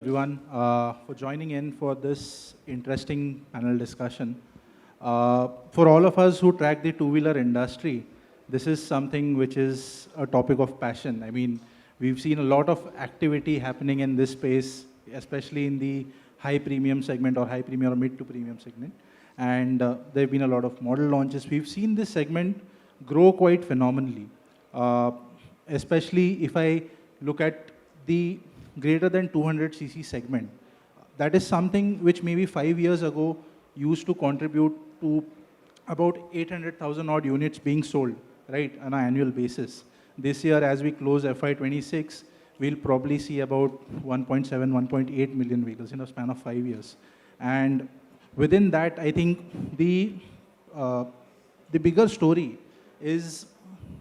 Everyone, for joining in for this interesting panel discussion. For all of us who track the two-wheeler industry, this is something which is a topic of passion. I mean, we've seen a lot of activity happening in this space, especially in the high premium segment or high premium or mid to premium segment. And there have been a lot of model launches. We've seen this segment grow quite phenomenally, uh, especially if I look at the greater than 200 cc segment. That is something which maybe 5 years ago used to contribute to about 800,000 odd units being sold, right, on an annual basis. This year, as we close FY26, we'll probably see about 1.7, 1.8 million vehicles in a span of 5 years. And within that, I think uh, the bigger story is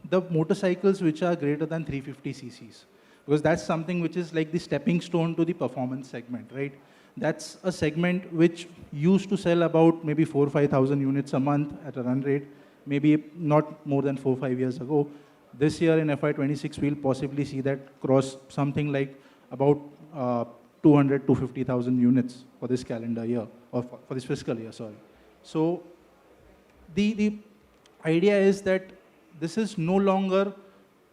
the motorcycles which are greater than 350 cc's, because that's something which is like the stepping stone to the performance segment, right? That's a segment which used to sell about maybe 4 or 5,000 units a month at a run rate, maybe not more than 4 or 5 years ago. This year in FY26, we'll possibly see that cross something like about 200 to 50,000 units for this calendar year, or for this fiscal year, sorry. So the idea is that this is no longer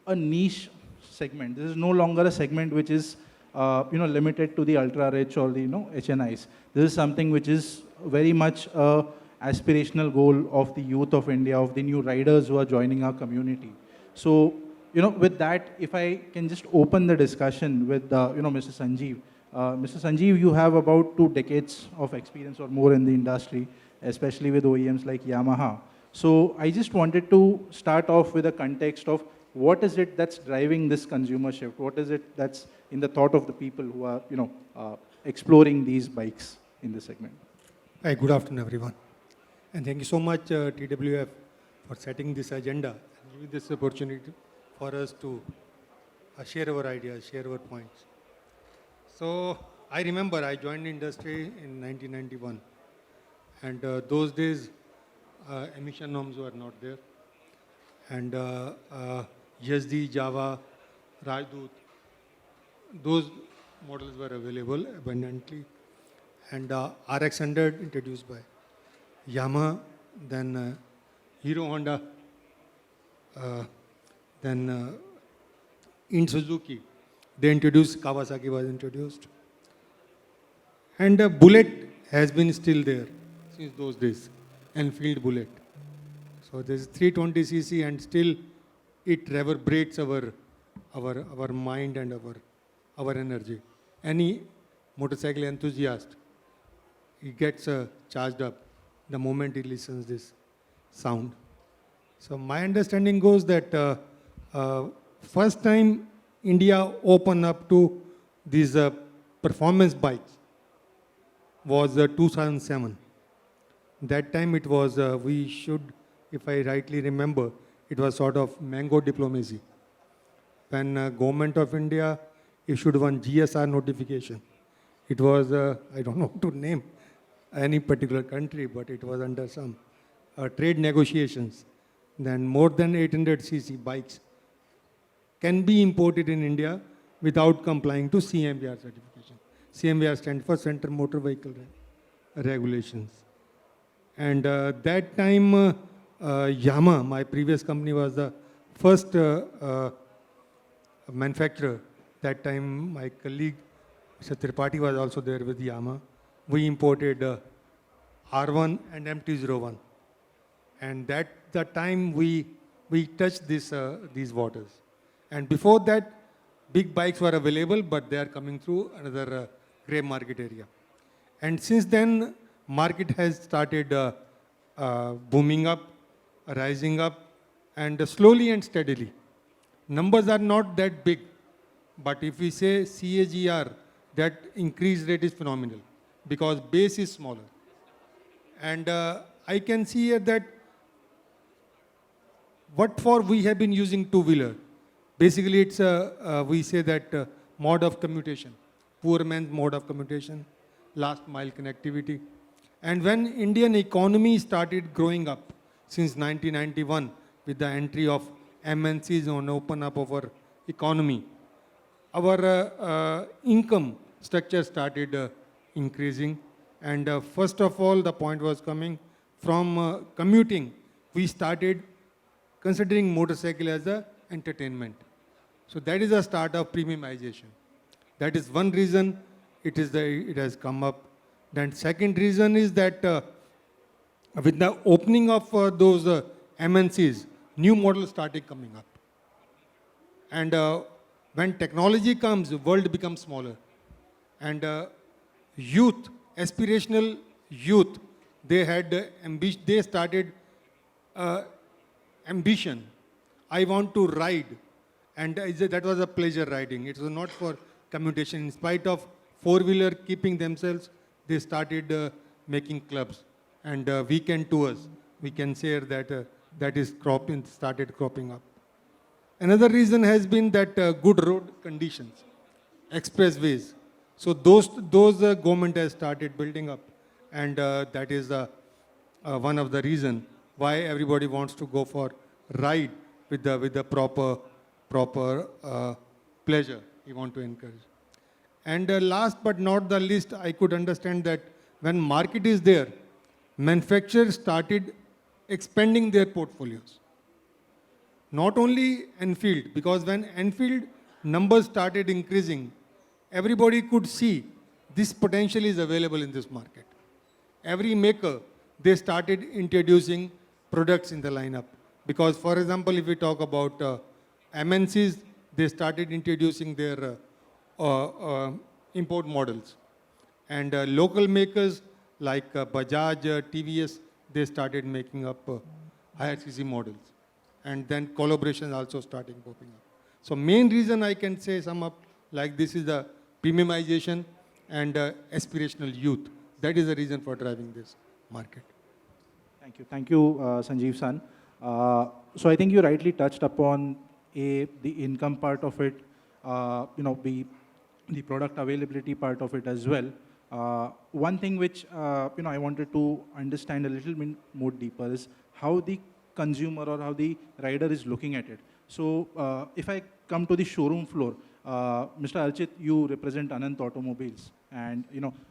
a niche segment. This is no longer a segment which is limited to the ultra rich or the HNIs. This is something which is very much a aspirational goal of the youth of India, of the new riders who are joining our community. So with that, if I can just open the discussion with Mr. Sanjeev. Mr. Sanjeev, you have about 2 decades of experience or more in the industry, especially with OEMs like Yamaha. So I just wanted to start off with a context of what is it that's driving this consumer shift? What is it that's in the thought of the people who are, exploring these bikes in this segment? Hi, good afternoon, everyone. And thank you so much, TWF, for setting this agenda and giving this opportunity for us to share our ideas, share our points. So I remember I joined the industry in 1991. And those days, emission norms were not there. And YSD, Java, Rajdut, those models were available abundantly. And RX100 introduced by Yamaha, then Hero Honda, then in Suzuki, they introduced, Kawasaki was introduced. And Bullet has been still there since those days, Enfield Bullet. So this is 320cc and still it reverberates our mind and our energy. Any motorcycle enthusiast, he gets charged up the moment he listens this sound. So my understanding goes that first time India opened up to these performance bikes was 2007. That time it was, if I rightly remember, it was sort of mango diplomacy. When Government of India issued one GSR notification, it was, I don't know to name any particular country, but it was under some trade negotiations. Then more than 800cc bikes can be imported in India without complying to CMVR certification. CMVR stands for Center Motor Vehicle Regulations. And that time, Yamaha, my previous company, was the first manufacturer. That time, my colleague, Mr. Tripathi, was also there with Yamaha. We imported R1 and MT-01. And that the time we touched these waters. And before that, big bikes were available, but they are coming through another gray market area. And since then, market has started booming up, rising up, and slowly and steadily. Numbers are not that big, but if we say CAGR, that increase rate is phenomenal because base is smaller. And I can see here that what for we have been using two-wheeler. Basically, it's we say that mode of commutation, poor man's mode of commutation, last mile connectivity. And when Indian economy started growing up since 1991 with the entry of MNCs on open up of our economy, our income structure started increasing. And first of all, the point was coming from commuting. We started considering motorcycle as a entertainment. So that is the start of premiumization. That is one reason it has come up. Then second reason is that with the opening of those MNCs, new models started coming up. And when technology comes, the world becomes smaller. And youth, aspirational youth, they had they started ambition. I want to ride. And that was a pleasure riding. It was not for commutation. In spite of four-wheeler keeping themselves, they started making clubs and weekend tours. We can say that that is started cropping up. Another reason has been that good road conditions, expressways. So those government has started building up, and that is one of the reason why everybody wants to go for ride with the proper pleasure. We want to encourage. And last but not the least, I could understand that when market is there, manufacturers started expanding their portfolios. Not only Enfield, because when Enfield numbers started increasing, everybody could see this potential is available in this market. Every maker, they started introducing products in the lineup. Because, for example, if we talk about MNCs, they started introducing their import models. And local makers like Bajaj, TVS, they started making up higher CC models. And then collaboration also starting popping up. So main reason I can say sum up like this is the premiumization and aspirational youth. That is the reason for driving this market. Thank you, Sanjeev San. So I think you rightly touched upon the income part of it, the product availability part of it as well. One thing which I wanted to understand a little bit more deeper is how the consumer or how the rider is looking at it. So if I come to the showroom floor, Mr. Archit, you represent Anant Automobiles, and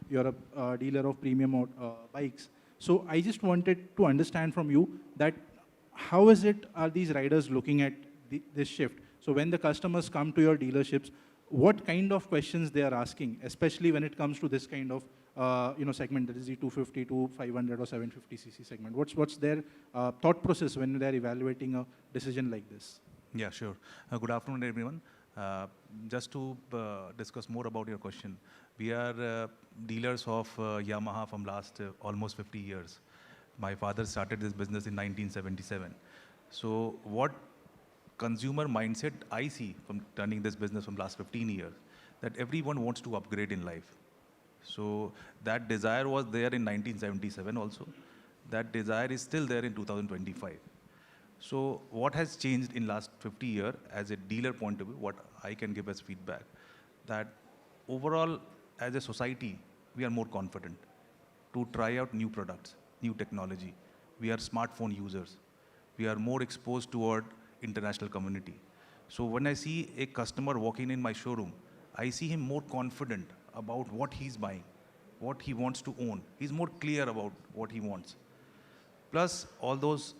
you're a dealer of premium bikes. So I just wanted to understand from you that how are these riders looking at this shift? So when the customers come to your dealerships, what kind of questions they are asking, especially when it comes to this kind of segment, that is the 250 to 500 or 750 cc segment. What's their thought process when they're evaluating a decision like this? Yeah, sure. Good afternoon, everyone. Just to discuss more about your question, we are dealers of Yamaha from last almost 50 years. My father started this business in 1977. So what consumer mindset I see from running this business from last 15 years, that everyone wants to upgrade in life. So that desire was there in 1977 also. That desire is still there in 2025. So what has changed in last 50 years as a dealer point of view, what I can give as feedback, that overall as a society, we are more confident to try out new products, new technology. We are smartphone users. We are more exposed toward international community. So when I see a customer walking in my showroom, I see him more confident about what he's buying, what he wants to own. He's more clear about what he wants. Plus all those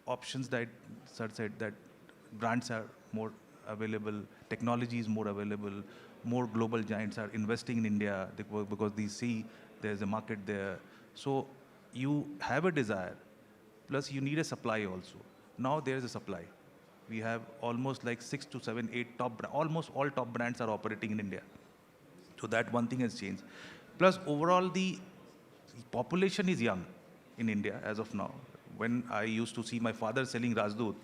options that Sir said, that brands are more available, technology is more available, more global giants are investing in India because they see there's a market there. So you have a desire, plus you need a supply also. Now there's a supply. We have almost like 6 to 7, 8 almost all top brands are operating in India. So that one thing has changed. Plus overall the population is young in India as of now. When I used to see my father selling Rajdoot,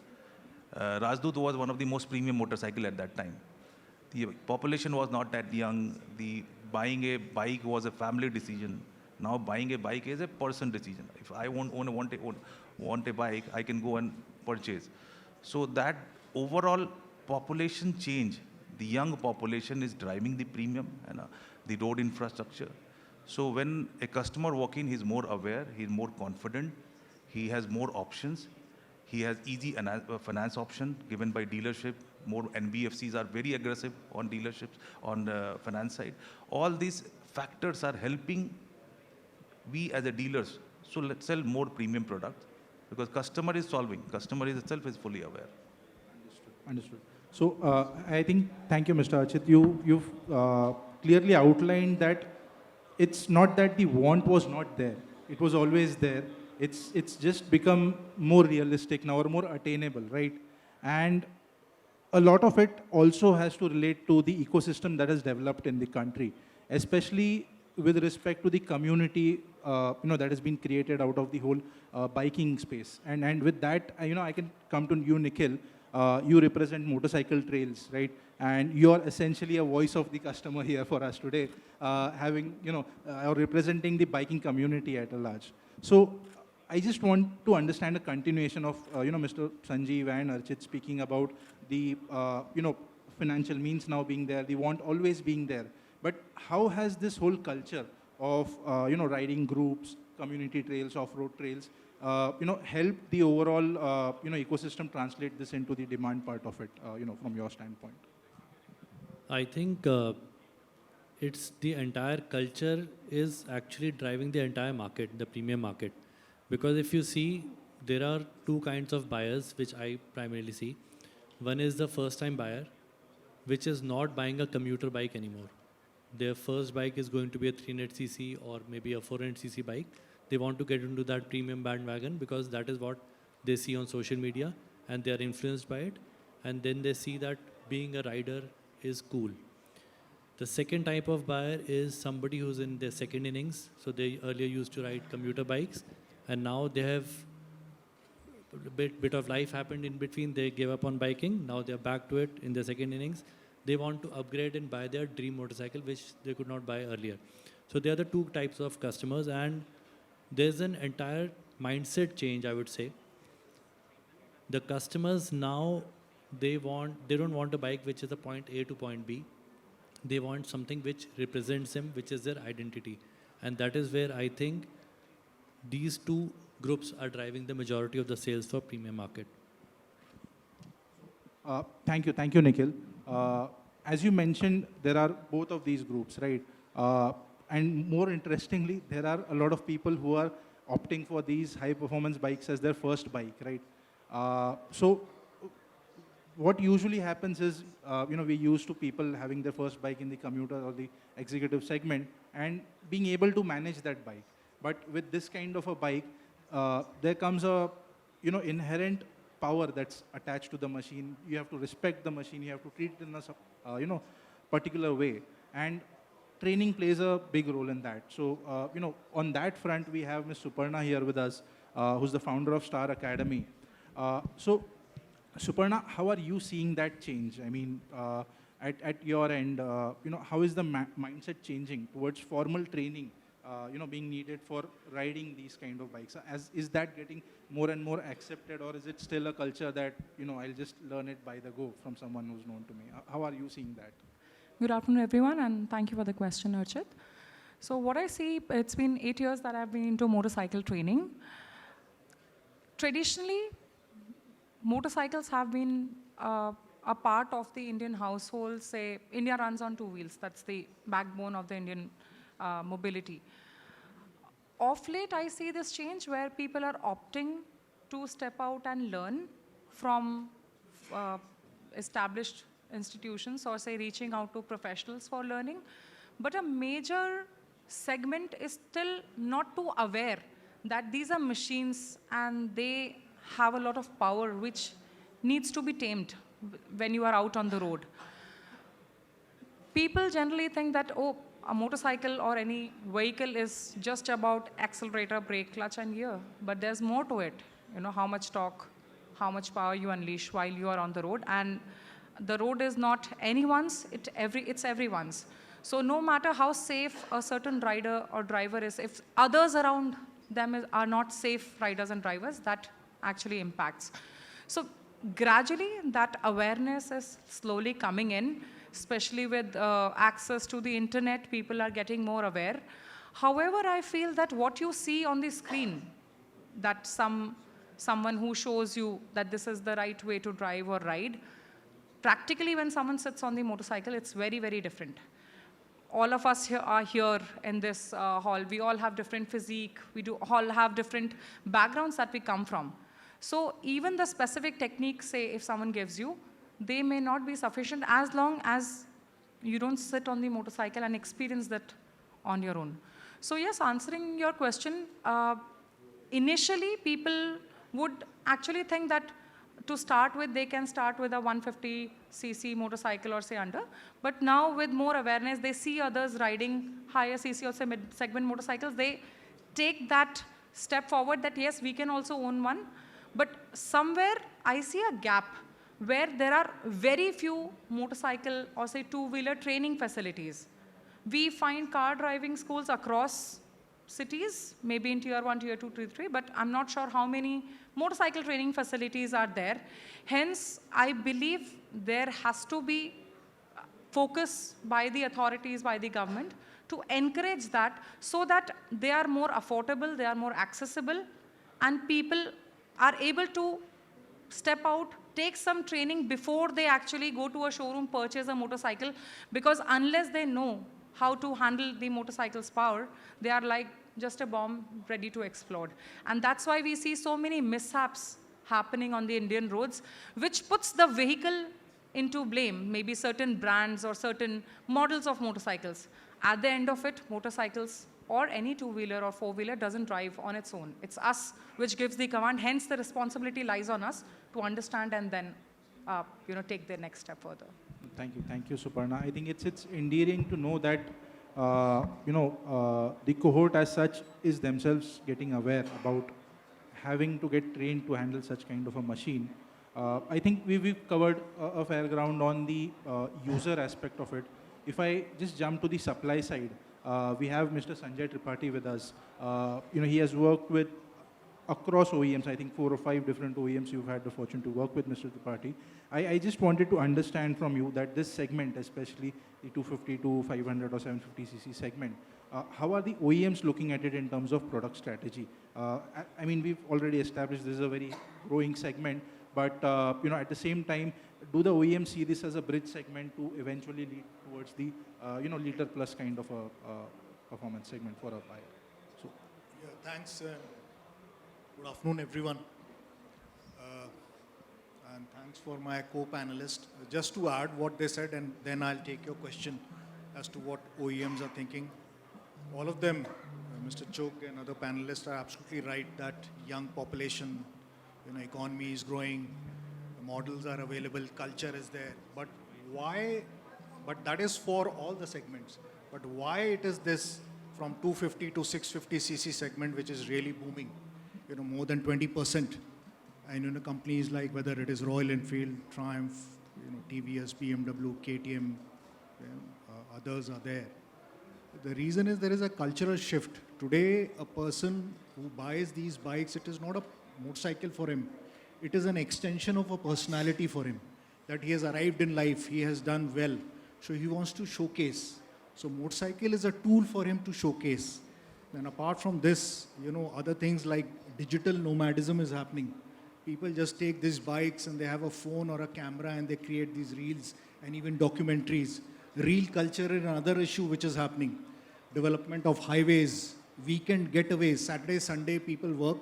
Rajdoot was one of the most premium motorcycle at that time. The population was not that young. The buying a bike was a family decision. Now buying a bike is a person decision. If I want a bike, I can go and purchase. So that overall population change, the young population is driving the premium and the road infrastructure. So when a customer walk in, he's more aware, he's more confident, he has more options. He has easy finance option given by dealership, more NBFCs are very aggressive on dealerships, on the finance side. All these factors are helping we as a dealers, so let's sell more premium products because customer is itself is fully aware. Understood. So I think, thank you, Mr. Archit. You've clearly outlined that it's not that the want was not there. It was always there. It's just become more realistic now or more attainable, right? And a lot of it also has to relate to the ecosystem that has developed in the country, especially with respect to the community, that has been created out of the whole biking space. And with that, I can come to you, Nikhil. You represent motorcycle trails, right? And you are essentially a voice of the customer here for us today, or representing the biking community at a large. So I just want to understand a continuation of, Mr. Sanjeev and Archit speaking about the, financial means now being there, the want always being there. But how has this whole culture of, riding groups, community trails, off-road trails, help the overall, ecosystem translate this into the demand part of it, from your standpoint? I think it's the entire culture is actually driving the entire market, the premium market. Because if you see, there are two kinds of buyers, which I primarily see. One is the first-time buyer, which is not buying a commuter bike anymore. Their first bike is going to be a 300cc or maybe a 400cc bike. They want to get into that premium bandwagon because that is what they see on social media and they are influenced by it. And then they see that being a rider is cool. The second type of buyer is somebody who's in their second innings. So they earlier used to ride commuter bikes and now they have a bit of life happened in between. They gave up on biking. Now they're back to it in their second innings. They want to upgrade and buy their dream motorcycle, which they could not buy earlier. So they are the two types of customers, and there's an entire mindset change, I would say. The customers now, they don't want a bike which is a point A to point B. They want something which represents them, which is their identity. And that is where I think these two groups are driving the majority of the sales for premium market. Thank you, Nikhil. As you mentioned, there are both of these groups, right? And more interestingly, there are a lot of people who are opting for these high-performance bikes as their first bike, right? So what usually happens is, we're used to people having their first bike in the commuter or the executive segment and being able to manage that bike. But with this kind of a bike, there comes a, inherent power that's attached to the machine. You have to respect the machine. You have to treat it in a, particular way. And training plays a big role in that. So, on that front, we have Ms. Suparna here with us, who's the founder of Star Academy. So, Suparna, how are you seeing that change? I mean, at your end, how is the mindset changing towards formal training, being needed for riding these kind of bikes? Is that getting more and more accepted, or is it still a culture that, I'll just learn it by the go from someone who's known to me? How are you seeing that? Good afternoon, everyone, and thank you for the question, Archit. So what I see, it's been 8 years that I've been into motorcycle training. Traditionally, motorcycles have been a part of the Indian household. Say, India runs on two wheels. That's the backbone of the Indian mobility. Of late, I see this change where people are opting to step out and learn from established institutions, or say reaching out to professionals for learning. But a major segment is still not too aware that these are machines and they have a lot of power which needs to be tamed when you are out on the road. People generally think that, oh, a motorcycle or any vehicle is just about accelerator, brake, clutch and gear. But there's more to it. How much torque, how much power you unleash while you are on the road. And the road is not anyone's, it's everyone's. So no matter how safe a certain rider or driver is, if others around them are not safe riders and drivers, that actually impacts. So gradually that awareness is slowly coming in, especially with access to the internet, people are getting more aware. However, I feel that what you see on the screen, that someone who shows you that this is the right way to drive or ride, practically when someone sits on the motorcycle, it's very, very different. All of us here are here in this hall. We all have different physique. We do all have different backgrounds that we come from. So even the specific techniques, say, if someone gives you, they may not be sufficient as long as you don't sit on the motorcycle and experience that on your own. So yes, answering your question, initially people would actually think that to start with, they can start with a 150cc motorcycle or say under. But now with more awareness, they see others riding higher cc or say mid-segment motorcycles. They take that step forward that yes, we can also own one. But somewhere I see a gap where there are very few motorcycle or say two-wheeler training facilities. We find car driving schools across cities, maybe in tier 1, tier 2, tier 3, but I'm not sure how many motorcycle training facilities are there. Hence, I believe there has to be focus by the authorities, by the government, to encourage that so that they are more affordable, they are more accessible, and people are able to step out, take some training before they actually go to a showroom, purchase a motorcycle, because unless they know how to handle the motorcycle's power, they are like just a bomb ready to explode. And that's why we see so many mishaps happening on the Indian roads, which puts the vehicle into blame, maybe certain brands or certain models of motorcycles. At the end of it, motorcycles or any two-wheeler or four-wheeler doesn't drive on its own. It's us which gives the command. Hence, the responsibility lies on us to understand and then take the next step further. Thank you, Suparna. I think it's endearing to know that the cohort as such is themselves getting aware about having to get trained to handle such kind of a machine. I think we've covered a fair ground on the user aspect of it. If I just jump to the supply side, we have Mr. Sanjay Tripathi with us. He has worked with across OEMs, I think 4 or 5 different OEMs you've had the fortune to work with, Mr. Tripathi. I just wanted to understand from you that this segment, especially the 250 to 500 or 750cc segment, how are the OEMs looking at it in terms of product strategy? I mean, we've already established this is a very growing segment, but at the same time, do the OEMs see this as a bridge segment to eventually lead towards the liter plus kind of a performance segment for a buyer? So, yeah, thanks. Good afternoon, everyone. And thanks for my co-panelist. Just to add what they said, and then I'll take your question as to what OEMs are thinking. All of them, Mr. Chok and other panelists are absolutely right that young population, economy is growing, the models are available, culture is there. But why? But that is for all the segments. But why it is this from 250 to 650cc segment which is really booming? More than 20%. And companies like whether it is Royal Enfield, Triumph, TVS, BMW, KTM, others are there. The reason is there is a cultural shift. Today, a person who buys these bikes, it is not a motorcycle for him. It is an extension of a personality for him. That he has arrived in life, he has done well. So he wants to showcase. So motorcycle is a tool for him to showcase. And apart from this, other things like digital nomadism is happening. People just take these bikes and they have a phone or a camera and they create these reels and even documentaries. Reel culture is another issue which is happening. Development of highways, weekend getaways, Saturday, Sunday people work.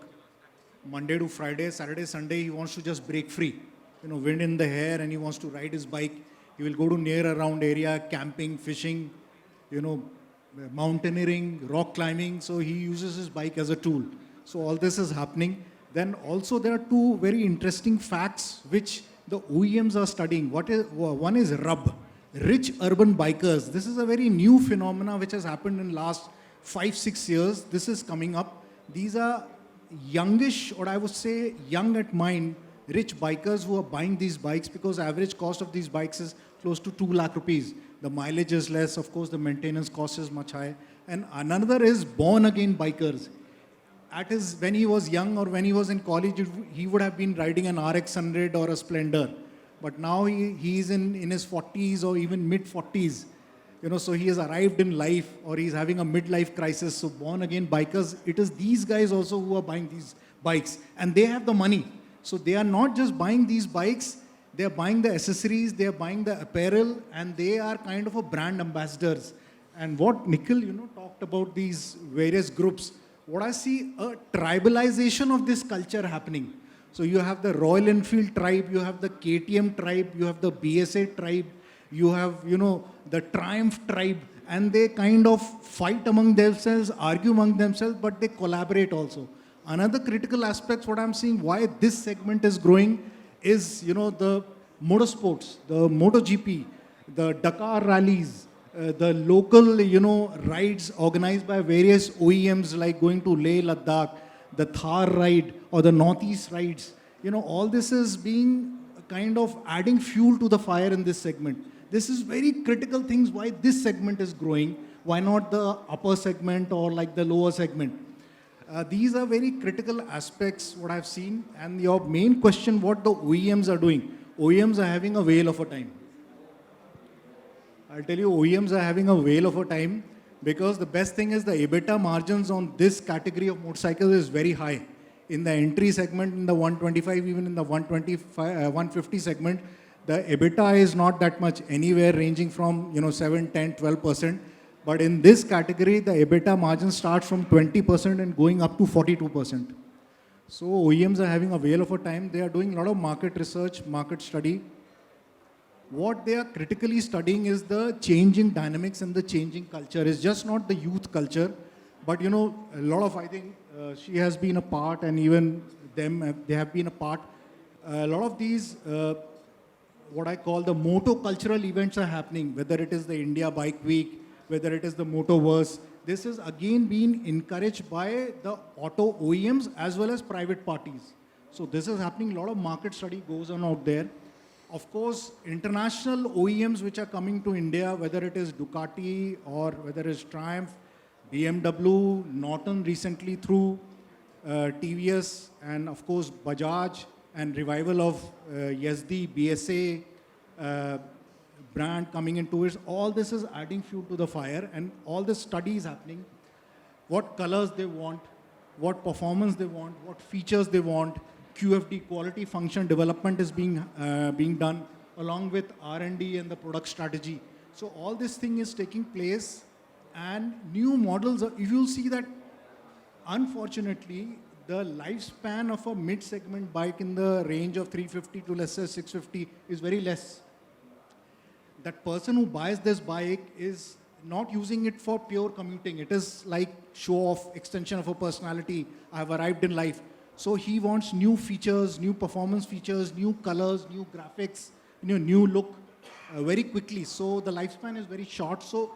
Monday to Friday, Saturday, Sunday he wants to just break free. Wind in the hair and he wants to ride his bike. He will go to near around area, camping, fishing, mountaineering, rock climbing. So he uses his bike as a tool. So all this is happening. Then also there are 2 very interesting facts which the OEMs are studying. One is RUB, Rich Urban Bikers. This is a very new phenomena which has happened in last 5-6 years. This is coming up. These are youngish, or I would say young at mind, rich bikers who are buying these bikes because average cost of these bikes is close to 2 lakh rupees. The mileage is less, of course the maintenance cost is much higher. And another is born again bikers. When he was young or when he was in college, he would have been riding an RX 100 or a Splendor. But now he is in his 40s or even mid 40s. So he has arrived in life or he's having a midlife crisis. So born again bikers, it is these guys also who are buying these bikes and they have the money. So they are not just buying these bikes They are buying the accessories, they are buying the apparel, and they are kind of a brand ambassadors. And what Nikhil, talked about these various groups, what I see a tribalization of this culture happening. So you have the Royal Enfield tribe, you have the KTM tribe, you have the BSA tribe, you have, the Triumph tribe, and they kind of fight among themselves, argue among themselves, but they collaborate also. Another critical aspect, what I'm seeing, why this segment is growing is, the motorsports, the MotoGP, the Dakar rallies, the local, rides organized by various OEMs like going to Leh, Ladakh, the Thar ride or the Northeast rides. All this is being kind of adding fuel to the fire in this segment. This is very critical things why this segment is growing. Why not the upper segment or like the lower segment? These are very critical aspects what I've seen. And your main question, what the OEMs are doing. OEMs are having a whale of a time. I'll tell you, OEMs are having a whale of a time because the best thing is the EBITDA margins on this category of motorcycles is very high. In the entry segment, in the 125, even in the 150 segment, the EBITDA is not that much, anywhere ranging from 7, 10, 12%. But in this category, the EBITDA margin starts from 20% and going up to 42%. So OEMs are having a whale of a time. They are doing a lot of market research, market study. What they are critically studying is the changing dynamics and the changing culture. It's just not the youth culture, but a lot of, I think, she has been a part, and even them, they have been a part. A lot of these, what I call the moto cultural events are happening, whether it is the India Bike Week, whether it is the Motoverse. This is again being encouraged by the auto OEMs as well as private parties. So this is happening, a lot of market study goes on out there. Of course, international OEMs which are coming to India, whether it is Ducati or whether it's Triumph, BMW, Norton recently through TVS, and of course Bajaj, and revival of Yazdi, BSA, brand coming into it. All this is adding fuel to the fire, and all this study is happening. What colors they want, what performance they want, what features they want. QFD, quality function development, is being done along with R&D and the product strategy. So all this thing is taking place, and new models are, if you'll see that, unfortunately, the lifespan of a mid-segment bike in the range of 350 to let's say 650 is very less. That person who buys this bike is not using it for pure commuting. It is like show-off, extension of a personality. I have arrived in life. So he wants new features, new performance features, new colors, new graphics, new look very quickly. So the lifespan is very short. So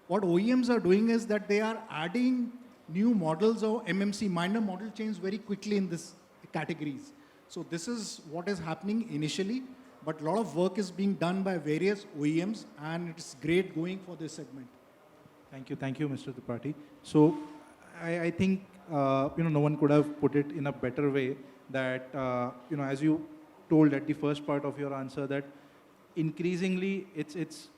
what OEMs are doing is that they are adding new models or MMC, minor model change, very quickly in this categories. So this is what is happening initially. But a lot of work is being done by various OEMs, and it's great going for this segment. Thank you, Mr. Tripathi. So I think no one could have put it in a better way that as you told at the first part of your answer, that increasingly it's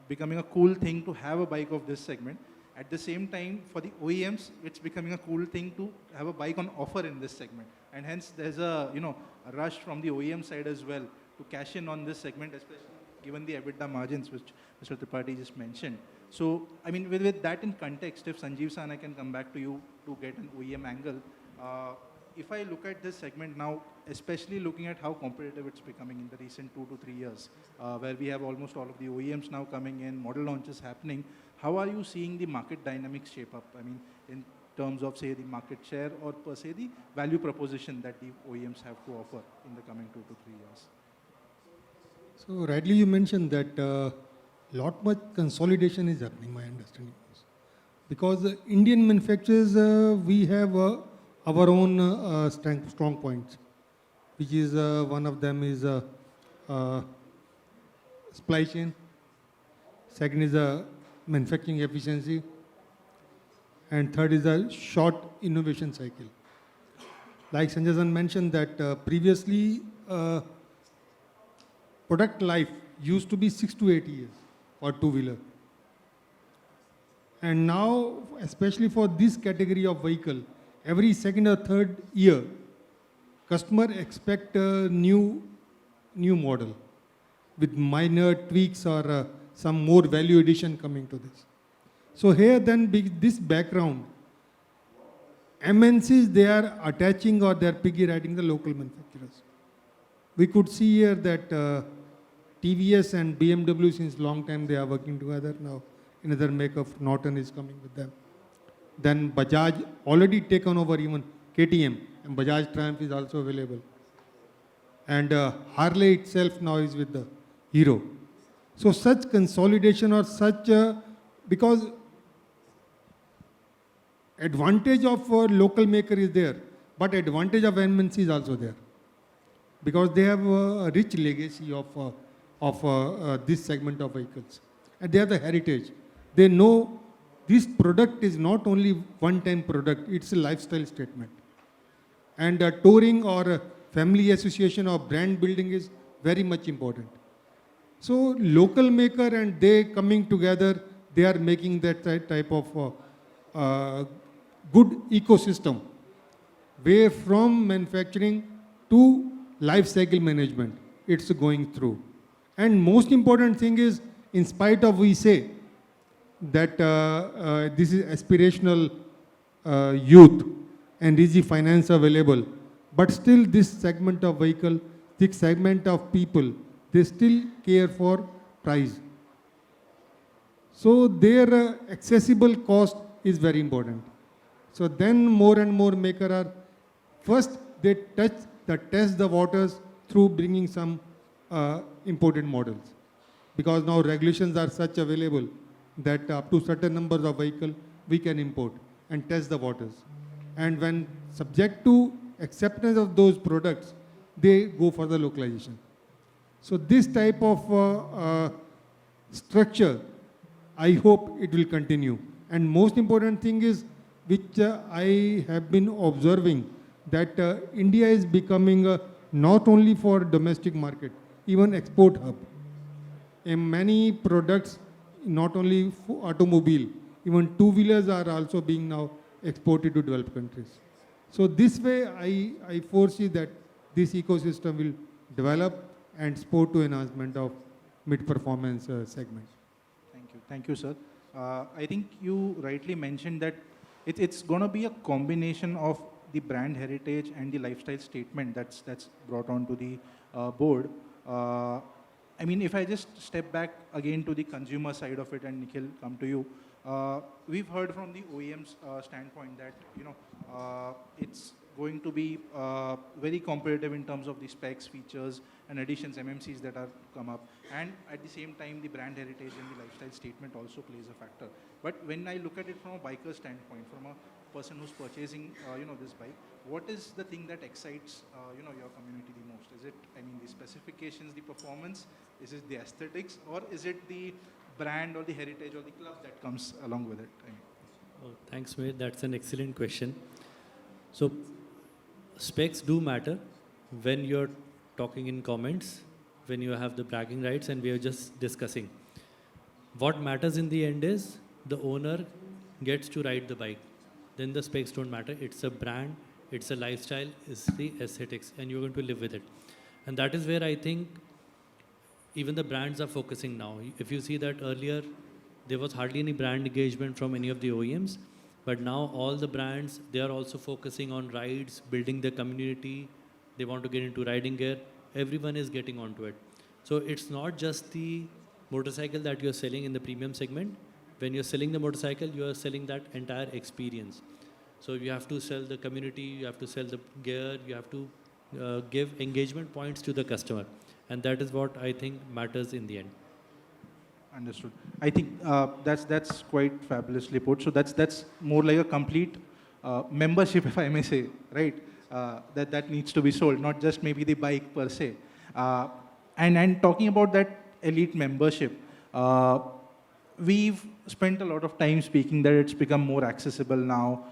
becoming a cool thing to have a bike of this segment. At the same time, for the OEMs, it's becoming a cool thing to have a bike on offer in this segment, and hence there's a a rush from the OEM side as well to cash in on this segment, especially given the EBITDA margins which Mr. Tripathi just mentioned. So, I mean, with that in context, if Sanjeev San, I can come back to you to get an OEM angle. If I look at this segment now, especially looking at how competitive it's becoming in the recent 2 to 3 years, where we have almost all of the OEMs now coming in, model launches happening, how are you seeing the market dynamics shape up? I mean, in terms of, say, the market share or per se the value proposition that the OEMs have to offer in the coming 2 to 3 years? So rightly you mentioned that lot much consolidation is happening, my understanding is. Because Indian manufacturers, we have our own strong points, which is one of them is supply chain. Second is manufacturing efficiency. And third is a short innovation cycle. Like Sanjay San mentioned that previously product life used to be 6 to 8 years for two-wheeler. And now, especially for this category of vehicle, every second or third year, customer expect new new model with minor tweaks or some more value addition coming to this. So here then this background, MNCs, they are attaching or they are piggy riding the local manufacturers. We could see here that TVS and BMW since long time they are working together. Now another maker of Norton is coming with them. Then Bajaj already taken over even KTM, and Bajaj Triumph is also available. And Harley itself now is with the Hero. So such consolidation or such, because advantage of a local maker is there, but advantage of MNC is also there. Because they have a rich legacy of this segment of vehicles. And they have the heritage. They know this product is not only one-time product, it's a lifestyle statement. And touring or family association or brand building is very much important. So local maker and they coming together, they are making that type of good ecosystem, where from manufacturing to life cycle management, it's going through. And most important thing is, in spite of we say that this is aspirational youth and easy finance available, but still this segment of vehicle, this segment of people, they still care for price. So their accessible cost is very important. So then more and more maker are, first they test the waters through bringing some imported models. Because now regulations are such available that up to certain numbers of vehicle we can import and test the waters. And when subject to acceptance of those products, they go for the localization. So this type of structure, I hope it will continue. And most important thing is, which I have been observing, that India is becoming not only for domestic market, even export hub. In many products, not only automobile, even two-wheelers are also being now exported to developed countries. So this way, I foresee that this ecosystem will develop and support to enhancement of mid-performance segment. Thank you, sir. I think you rightly mentioned that it's going to be a combination of the brand heritage and the lifestyle statement that's brought onto the board. I mean, if I just step back again to the consumer side of it, and Nikhil, come to you. We've heard from the OEM's standpoint that it's going to be very competitive in terms of the specs, features, and additions, MMCs that are come up. And at the same time, the brand heritage and the lifestyle statement also plays a factor. But when I look at it from a biker standpoint, from a person who's purchasing, this bike, what is the thing that excites, your community the most? Is it, the specifications, the performance? Is it the aesthetics? Or is it the brand or the heritage or the club that comes along with it? Oh, thanks, Mohit. That's an excellent question. So specs do matter when you're talking in comments, when you have the bragging rights, and we are just discussing. What matters in the end is the owner gets to ride the bike. Then the specs don't matter. It's a brand, it's a lifestyle, it's the aesthetics, and you're going to live with it. And that is where I think even the brands are focusing now. If you see that earlier, there was hardly any brand engagement from any of the OEMs, but now all the brands, they are also focusing on rides, building their community. They want to get into riding gear. Everyone is getting onto it. So it's not just the motorcycle that you're selling in the premium segment. When you're selling the motorcycle, you are selling that entire experience. So you have to sell the community, you have to sell the gear, you have to give engagement points to the customer. And that is what I think matters in the end. Understood. I think that's quite fabulously put. So that's more like a complete membership, if I may say, right? That needs to be sold, not just maybe the bike per se. And talking about that elite membership, we've spent a lot of time speaking that it's become more accessible now.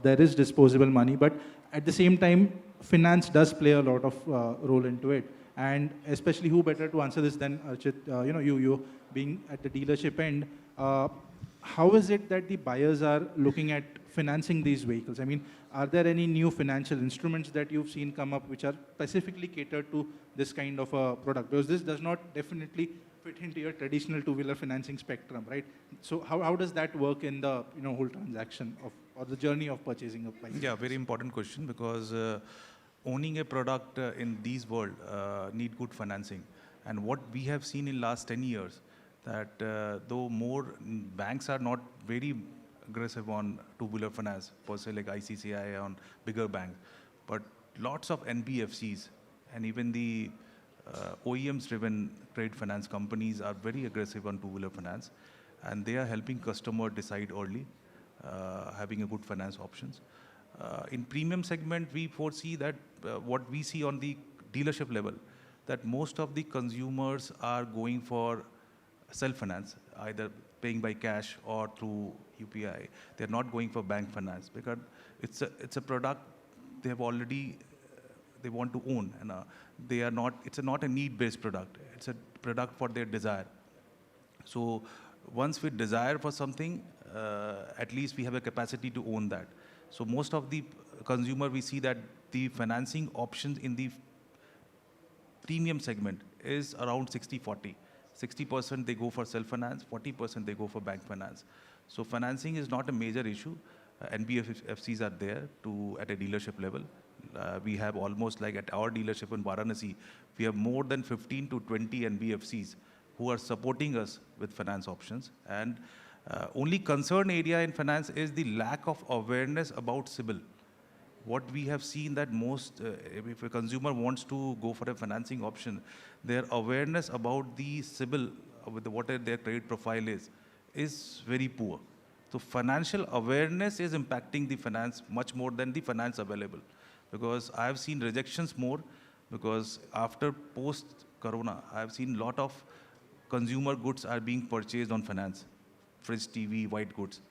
There is disposable money, but at the same time, finance does play a lot of role into it. And especially who better to answer this than Archit, you being at the dealership end. how is it that the buyers are looking at financing these vehicles? I mean, are there any new financial instruments that you've seen come up which are specifically catered to this kind of a product? Because this does not definitely fit into your traditional two-wheeler financing spectrum, right? So how does that work in the whole transaction of or the journey of purchasing a bike? Yeah, very important question, because owning a product in these world need good financing. And what we have seen in last 10 years, that though more banks are not very aggressive on two-wheeler finance, per se like ICCI on bigger banks, but lots of NBFCs and even the OEMs-driven trade finance companies are very aggressive on two-wheeler finance, and they are helping customer decide early, having a good finance options. In premium segment, we foresee that what we see on the dealership level, that most of the consumers are going for self-finance, either paying by cash or through UPI. They're not going for bank finance because it's a product they have already they want to own, and they are not. It's not a need-based product. It's a product for their desire. So once we desire for something, at least we have a capacity to own that. So most of the consumer, we see that the financing options in the premium segment is around 60-40. 60% they go for self-finance, 40% they go for bank finance. So financing is not a major issue. NBFCs are there at a dealership level. We have almost like at our dealership in Varanasi, we have more than 15 to 20 NBFCs who are supporting us with finance options. And only concern area in finance is the lack of awareness about CIBIL. What we have seen that most, if a consumer wants to go for a financing option, their awareness about the CIBIL, what their credit profile is very poor. So financial awareness is impacting the finance much more than the finance available. Because I have seen rejections more, because after post-corona, I have seen a lot of consumer goods are being purchased on finance, fridge, TV, white goods,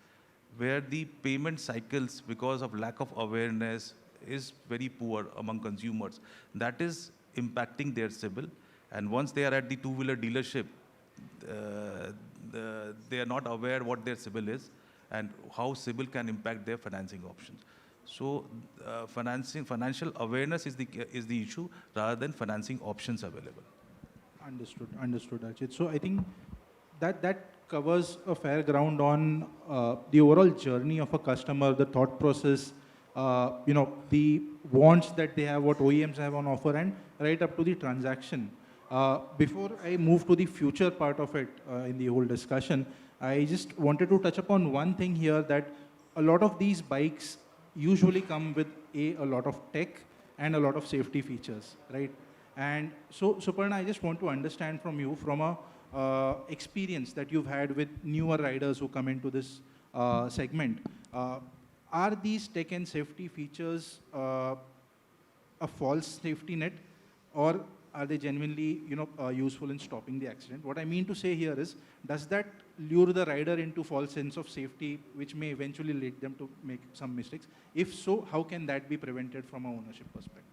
where the payment cycles, because of lack of awareness, is very poor among consumers. That is impacting their CIBIL. And once they are at the two-wheeler dealership, they are not aware what their CIBIL is and how CIBIL can impact their financing options. So financial awareness is the issue rather than financing options available. Understood, Archit. So I think that covers a fair ground on the overall journey of a customer, the thought process, the wants that they have, what OEMs have on offer, and right up to the transaction. Before I move to the future part of it in the whole discussion, I just wanted to touch upon one thing here, that a lot of these bikes usually come with a lot of tech and a lot of safety features, right? And so, Suparna, I just want to understand from you, from a experience that you've had with newer riders who come into this segment, are these tech and safety features a false safety net, or are they genuinely useful in stopping the accident? What I mean to say here is, does that lure the rider into false sense of safety, which may eventually lead them to make some mistakes? If so, how can that be prevented from an ownership perspective?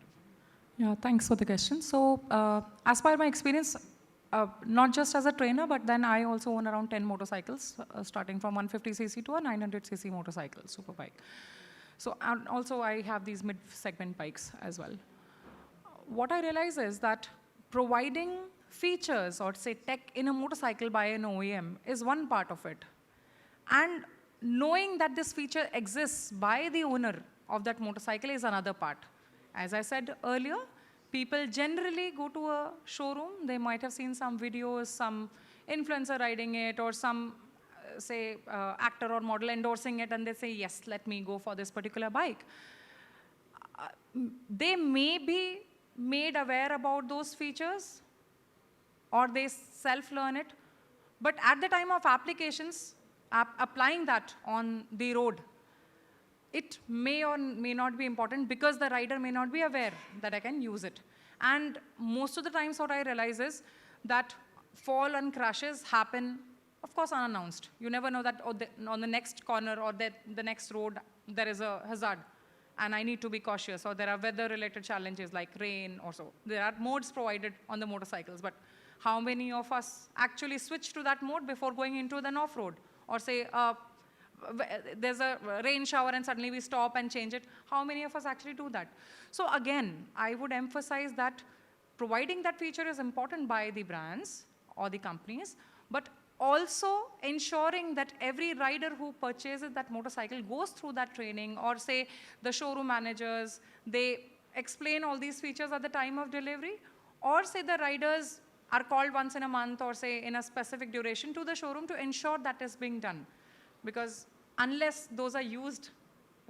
Yeah, thanks for the question. So as per my experience, not just as a trainer, but then I also own around 10 motorcycles, starting from 150cc to a 900cc motorcycle, super bike. So and also I have these mid-segment bikes as well. What I realize is that providing features or say tech in a motorcycle by an OEM is one part of it. And knowing that this feature exists by the owner of that motorcycle is another part. As I said earlier, people generally go to a showroom, they might have seen some videos, some influencer riding it, or some say actor or model endorsing it, and they say, yes, let me go for this particular bike. They may be made aware about those features, or they self-learn it, but at the time of applications, applying that on the road, it may or may not be important because the rider may not be aware that I can use it. And most of the times what I realize is that fall and crashes happen, of course, unannounced. You never know that on the next corner or the next road, there is a hazard and I need to be cautious, or there are weather-related challenges like rain or so. There are modes provided on the motorcycles, but how many of us actually switch to that mode before going into an off-road Or say there's a rain shower and suddenly we stop and change it. How many of us actually do that? So again, I would emphasize that providing that feature is important by the brands or the companies, but also ensuring that every rider who purchases that motorcycle goes through that training, or say the showroom managers, they explain all these features at the time of delivery, or say the riders are called once in a month or say in a specific duration to the showroom to ensure that is being done. Because unless those are used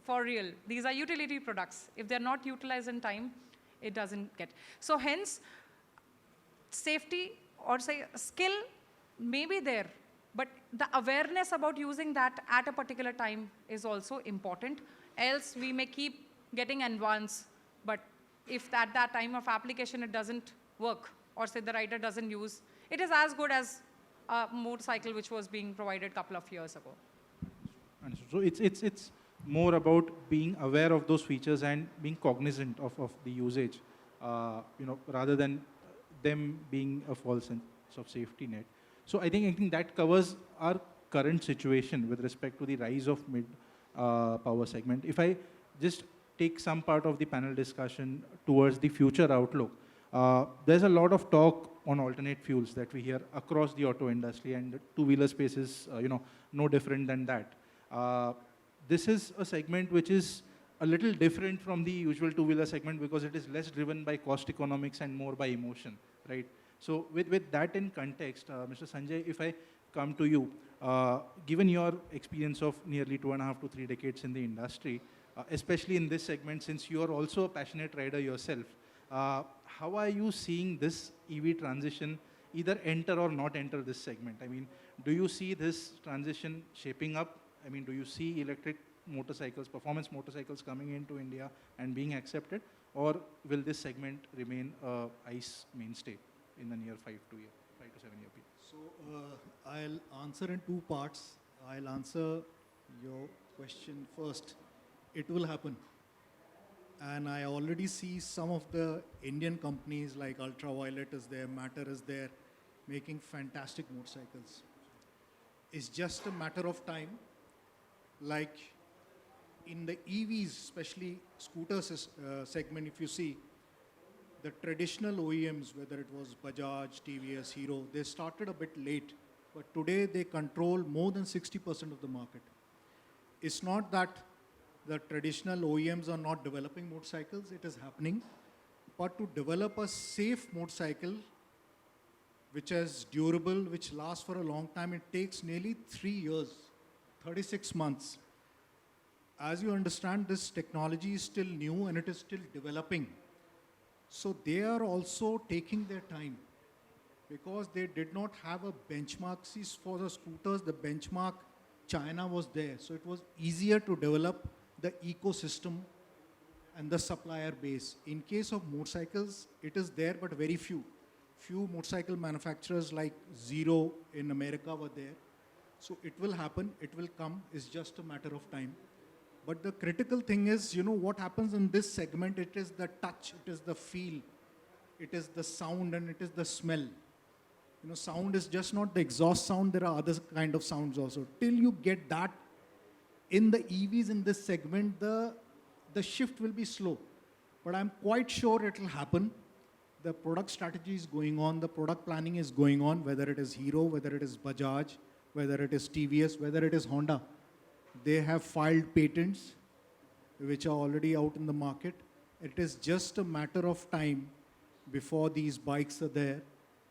for real, these are utility products. If they're not utilized in time, it doesn't get. So hence, safety or say skill may be there, but the awareness about using that at a particular time is also important. Else we may keep getting advanced, but if at that time of application it doesn't work, or say the rider doesn't use, it is as good as a motorcycle which was being provided a couple of years ago. Understood. So it's more about being aware of those features and being cognizant of the usage, rather than them being a false sense of safety net. So I think that covers our current situation with respect to the rise of mid power segment. If I just take some part of the panel discussion towards the future outlook, there's a lot of talk on alternate fuels that we hear across the auto industry, and the two-wheeler space is no different than that. This is a segment which is a little different from the usual two-wheeler segment because it is less driven by cost economics and more by emotion, right? So with that in context, Mr. Sanjay, if I come to you, given your experience of nearly 2.5 to 3 decades in the industry, especially in this segment, since you are also a passionate rider yourself, how are you seeing this EV transition either enter or not enter this segment? I mean, do you see this transition shaping up? I mean, do you see electric motorcycles, performance motorcycles coming into India and being accepted? Or will this segment remain a ICE mainstay in the near 5 to 7 year period? So I'll answer in two parts. I'll answer your question first. It will happen. And I already see some of the Indian companies like Ultraviolet is there, Matter is there, making fantastic motorcycles. It's just a matter of time. Like in the EVs, especially scooters segment, if you see, the traditional OEMs, whether it was Bajaj, TVS, Hero, they started a bit late, but today they control more than 60% of the market. It's not that the traditional OEMs are not developing motorcycles, it is happening, but to develop a safe motorcycle, which is durable, which lasts for a long time, it takes nearly 3 years, 36 months. As you understand, this technology is still new and it is still developing. So they are also taking their time because they did not have a benchmark. See, for the scooters, the benchmark, China was there. So it was easier to develop the ecosystem and the supplier base. In case of motorcycles, it is there, but very few. Few motorcycle manufacturers like Zero in America were there. So it will happen, it will come, it's just a matter of time. But the critical thing is, what happens in this segment, it is the touch, it is the feel, it is the sound, and it is the smell. Sound is just not the exhaust sound, there are other kind of sounds also. Till you get that in the EVs in this segment, the shift will be slow. But I'm quite sure it will happen. The product strategy is going on, the product planning is going on, whether it is Hero, whether it is Bajaj, whether it is TVS, whether it is Honda. They have filed patents which are already out in the market. It is just a matter of time before these bikes are there.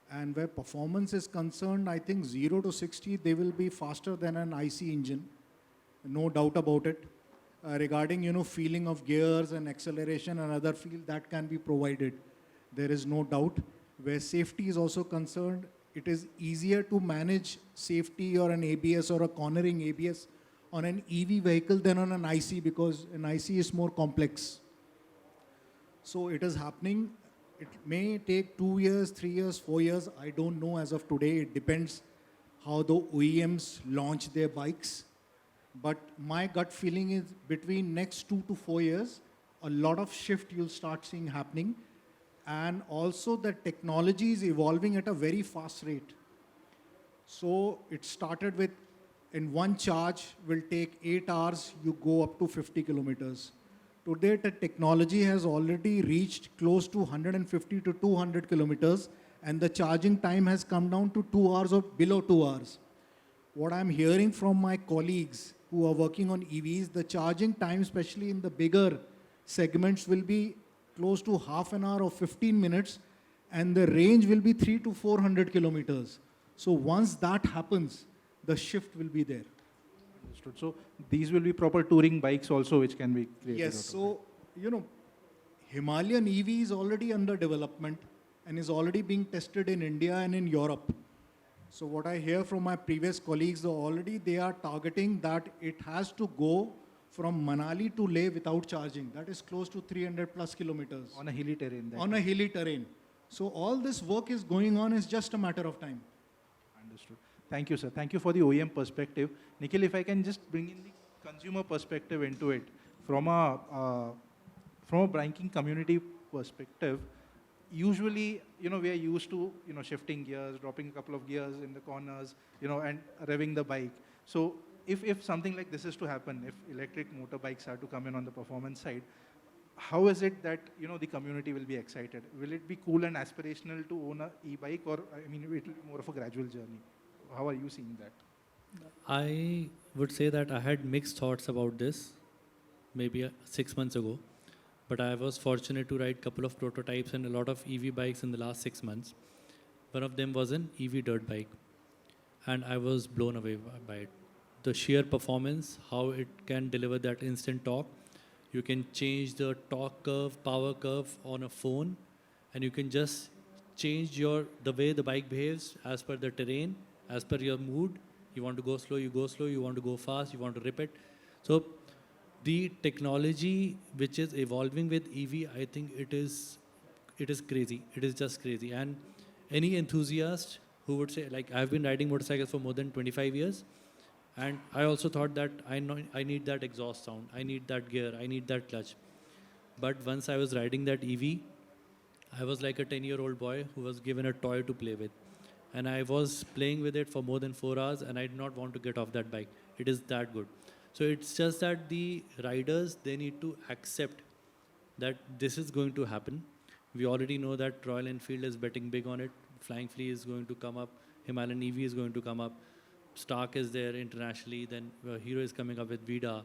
And where performance is concerned, I think 0 to 60, they will be faster than an IC engine. No doubt about it. Regarding, feeling of gears and acceleration and other feel, that can be provided. There is no doubt. Where safety is also concerned, it is easier to manage safety or an ABS or a cornering ABS on an EV vehicle than on an IC, because an IC is more complex. So it is happening. It may take 2 years, 3 years, 4 years. I don't know as of today. It depends how the OEMs launch their bikes. But my gut feeling is between next 2 to 4 years, a lot of shift you'll start seeing happening. And also the technology is evolving at a very fast rate. So it started with in one charge will take 8 hours, you go up to 50 kilometers. Today, the technology has already reached close to 150 to 200 kilometers, and the charging time has come down to 2 hours or below 2 hours. What I'm hearing from my colleagues who are working on EVs, the charging time, especially in the bigger segments, will be close to half an hour or 15 minutes, and the range will be 300 to 400 kilometers. So once that happens, the shift will be there. Understood. So these will be proper touring bikes also, which can be created. Yes, out of so, Himalayan EV is already under development and is already being tested in India and in Europe. So what I hear from my previous colleagues, they are targeting that it has to go from Manali to Leh without charging. That is close to 300 plus kilometers on a hilly terrain. on a hilly terrain. So all this work is going on, is just a matter of time. Understood. Thank you, sir. Thank you for the OEM perspective. Nikhil, if I can just bring in the consumer perspective into it, from a banking community perspective, usually, we are used to, shifting gears, dropping a couple of gears in the corners, and revving the bike. So if something like this is to happen, if electric motorbikes are to come in on the performance side, how is it that, the community will be excited? Will it be cool and aspirational to own a e-bike, or, it will be more of a gradual journey? How are you seeing that? I would say that I had mixed thoughts about this maybe 6 months ago, but I was fortunate to ride a couple of prototypes and a lot of EV bikes in the last 6 months. One of them was an EV dirt bike, and I was blown away by it. The sheer performance, how it can deliver that instant torque. You can change the torque curve, power curve on a phone, and you can just change the way the bike behaves as per the terrain, as per your mood. You want to go slow, you go slow. You want to go fast, you want to rip it. So the technology which is evolving with EV, I think it is crazy. It is just crazy. And any enthusiast who would say, like, I've been riding motorcycles for more than 25 years, and I also thought that I need that exhaust sound, I need that gear, I need that clutch. But once I was riding that EV, I was like a 10-year-old boy who was given a toy to play with. And I was playing with it for more than 4 hours, and I did not want to get off that bike. It is that good. So it's just that the riders, they need to accept that this is going to happen. We already know that Royal Enfield is betting big on it. Flying Flea is going to come up. Himalayan EV is going to come up. Stark is there internationally. Then Hero is coming up with Vida.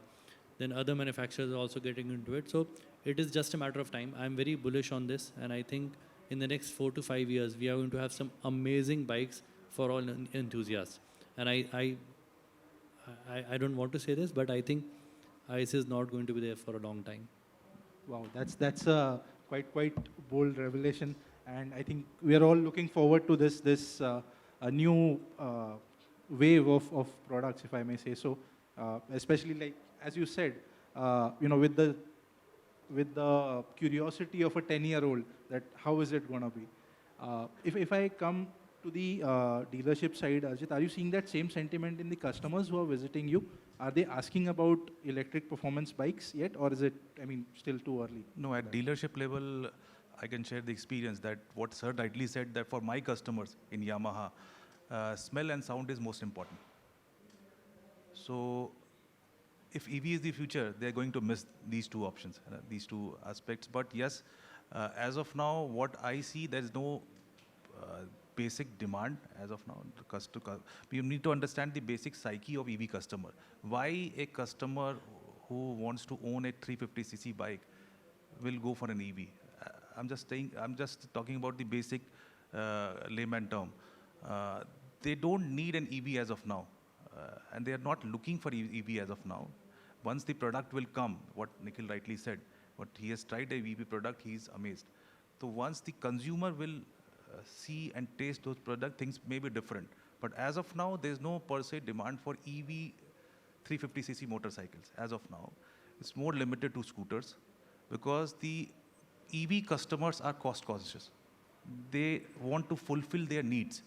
Then other manufacturers are also getting into it. So it is just a matter of time. I'm very bullish on this, and I think in the next 4 to 5 years, we are going to have some amazing bikes for all enthusiasts. And I don't want to say this, but I think ICE is not going to be there for a long time. Wow, that's a quite bold revelation, and I think we are all looking forward to this a new wave of products, if I may say so. Especially, like as you said, with the curiosity of a 10-year-old, that how is it going to be? If I come to the dealership side, Arjit, are you seeing that same sentiment in the customers who are visiting you? Are they asking about electric performance bikes yet, or is it, still too early? No, at dealership level, I can share the experience that what Sir rightly said, that for my customers in Yamaha, smell and sound is most important. So if EV is the future, they're going to miss these two options, these two aspects. But yes, as of now, what I see, there's no basic demand as of now. We need to understand the basic psyche of EV customer. Why a customer who wants to own a 350cc bike will go for an EV? I'm just talking about the basic layman term. They don't need an EV as of now, and they are not looking for EV as of now. Once the product will come, what Nikhil rightly said, what he has tried a EV product, he's amazed. So once the consumer will see and taste those products, things may be different. But as of now, there's no per se demand for EV 350cc motorcycles. As of now, it's more limited to scooters, because the EV customers are cost conscious. They want to fulfill their needs,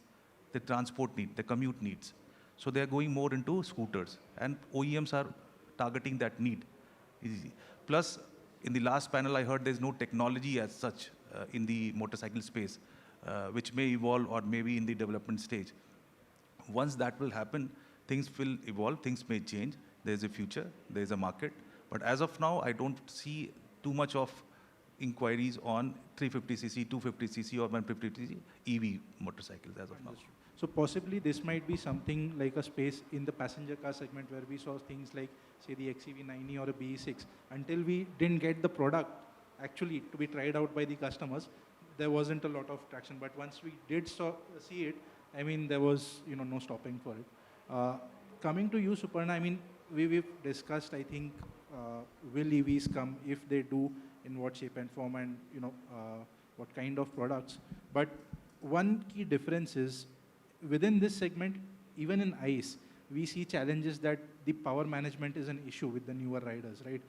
the transport need, the commute needs. So they're going more into scooters, and OEMs are targeting that need. Plus, in the last panel, I heard there's no technology as such in the motorcycle space, which may evolve or maybe in the development stage. Once that will happen, things will evolve, things may change. There's a future, there's a market. But as of now, I don't see too much of inquiries on 350cc, 250cc or 150cc EV motorcycles as of now. So possibly this might be something like a space in the passenger car segment where we saw things like, say, the XEV90 or a BE6. Until we didn't get the product actually to be tried out by the customers, there wasn't a lot of traction. But once we did see it, I mean, there was no stopping for it. Coming to you, Suparna, I mean, we've discussed, I think, will EVs come? If they do, in what shape and form, and what kind of products? But one key difference is, within this segment, even in ICE, we see challenges that the power management is an issue with the newer riders, right?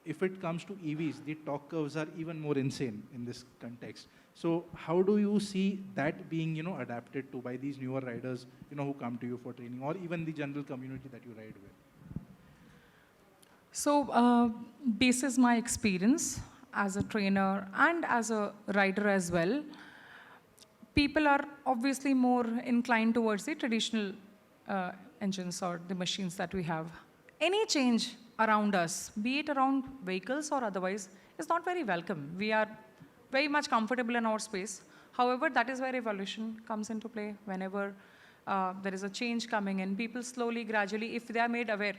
If it comes to EVs, the torque curves are even more insane in this context. So how do you see that being, adapted to by these newer riders, who come to you for training, or even the general community that you ride with? So, basis my experience as a trainer and as a rider as well, people are obviously more inclined towards the traditional engines or the machines that we have. Any change around us, be it around vehicles or otherwise, is not very welcome. We are very much comfortable in our space. However, that is where evolution comes into play. Whenever there is a change coming in, people slowly, gradually, if they are made aware,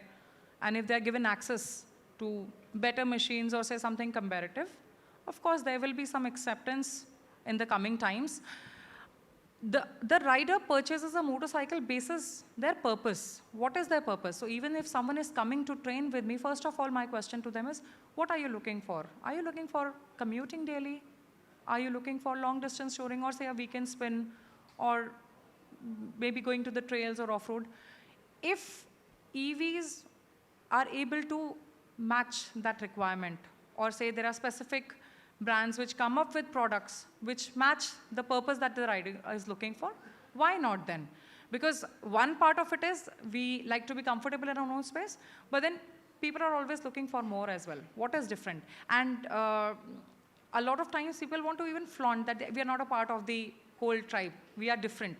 and if they are given access to better machines or say something comparative, of course, there will be some acceptance in the coming times. The rider purchases a motorcycle basis their purpose. What is their purpose? So even if someone is coming to train with me, first of all, my question to them is, what are you looking for? Are you looking for commuting daily? Are you looking for long distance touring or say a weekend spin or maybe going to the trails or off-road? If EVs are able to match that requirement, or say there are specific brands which come up with products which match the purpose that the rider is looking for, why not then? Because one part of it is we like to be comfortable in our own space, but then people are always looking for more as well. What is different? And a lot of times people want to even flaunt that we are not a part of the whole tribe. We are different.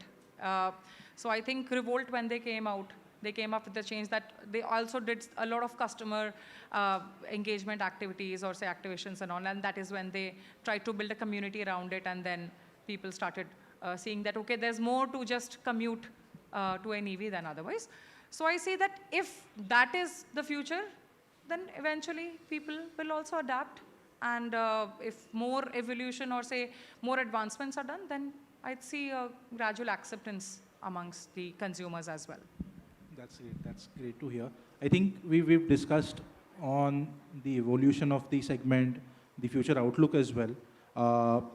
So I think Revolt, when they came out, they came up with the change that they also did a lot of customer engagement activities or say activations and all, and that is when they tried to build a community around it, and then people started seeing that, okay, there's more to just commute to an EV than otherwise. So I say that if that is the future, then eventually people will also adapt, and if more evolution or say more advancements are done, then I'd see a gradual acceptance amongst the consumers as well. That's great. That's great to hear. I think we've discussed on the evolution of the segment, the future outlook as well.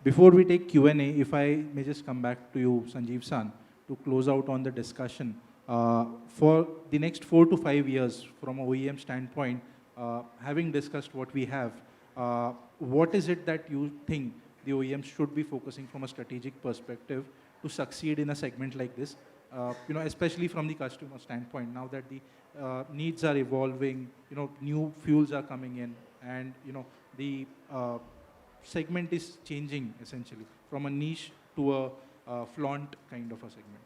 Before we take Q&A, if I may just come back to you, Sanjeev San, to close out on the discussion. For the next 4 to 5 years, from an OEM standpoint, having discussed what we have, what is it that you think the OEMs should be focusing from a strategic perspective to succeed in a segment like this? Especially from the customer standpoint, now that the needs are evolving, new fuels are coming in, and the segment is changing essentially from a niche to a flaunt kind of a segment.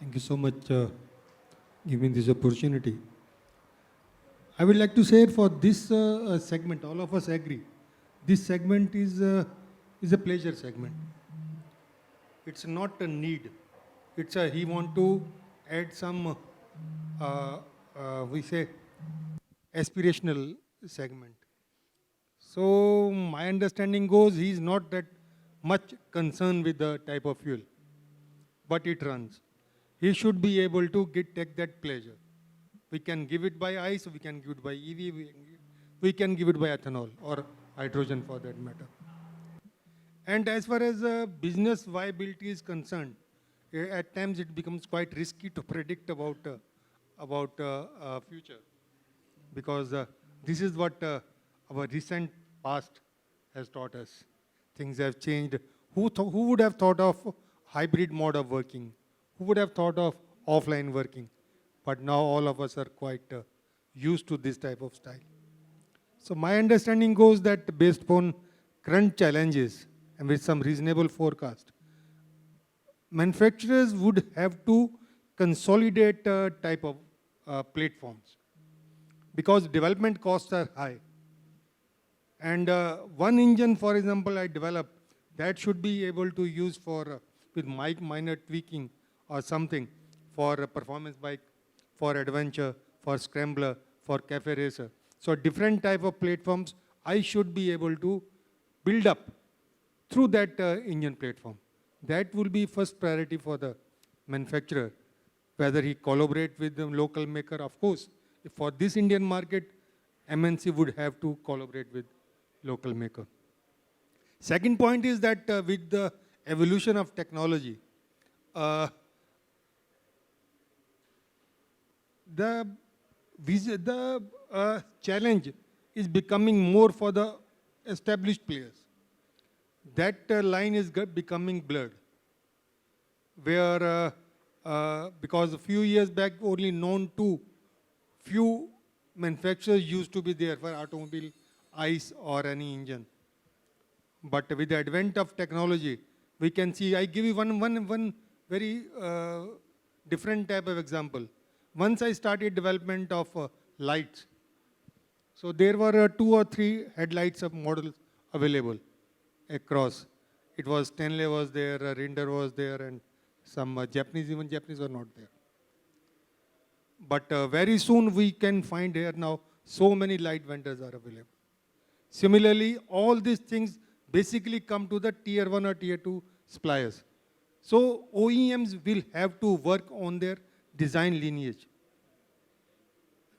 Thank you so much giving this opportunity. I would like to say for this segment, all of us agree, this segment is a pleasure segment. It's not a need. It's a, he want to add some, we say, aspirational segment. So my understanding goes, he's not that much concerned with the type of fuel, but it runs. He should be able to take that pleasure. We can give it by ICE, we can give it by EV, we can give it by ethanol or hydrogen for that matter. And as far as business viability is concerned, at times it becomes quite risky to predict about future, because this is what our recent past has taught us. Things have changed. Who would have thought of hybrid mode of working? Who would have thought of offline working? But now all of us are quite used to this type of style. So my understanding goes that based upon current challenges and with some reasonable forecast, manufacturers would have to consolidate type of platforms, because development costs are high. And one engine, for example, I developed, that should be able to use for, with minor tweaking or something, for a performance bike, for adventure, for scrambler, for cafe racer. So different type of platforms I should be able to build up through that engine platform. That will be first priority for the manufacturer, whether he collaborate with the local maker. Of course, for this Indian market, MNC would have to collaborate with local maker. Second point is that with the evolution of technology, the challenge is becoming more for the established players. That line is becoming blurred, where because a few years back only known to few manufacturers used to be there for automobile, ICE or any engine. But with the advent of technology, we can see, I give you one very different type of example. Once I started development of lights, so there were 2 or 3 headlights of models available across. It was Stanley was there, Rinder was there, and some Japanese, even Japanese were not there. But very soon we can find here now so many light vendors are available. Similarly, all these things basically come to the tier 1 or tier 2 suppliers. So OEMs will have to work on their design lineage.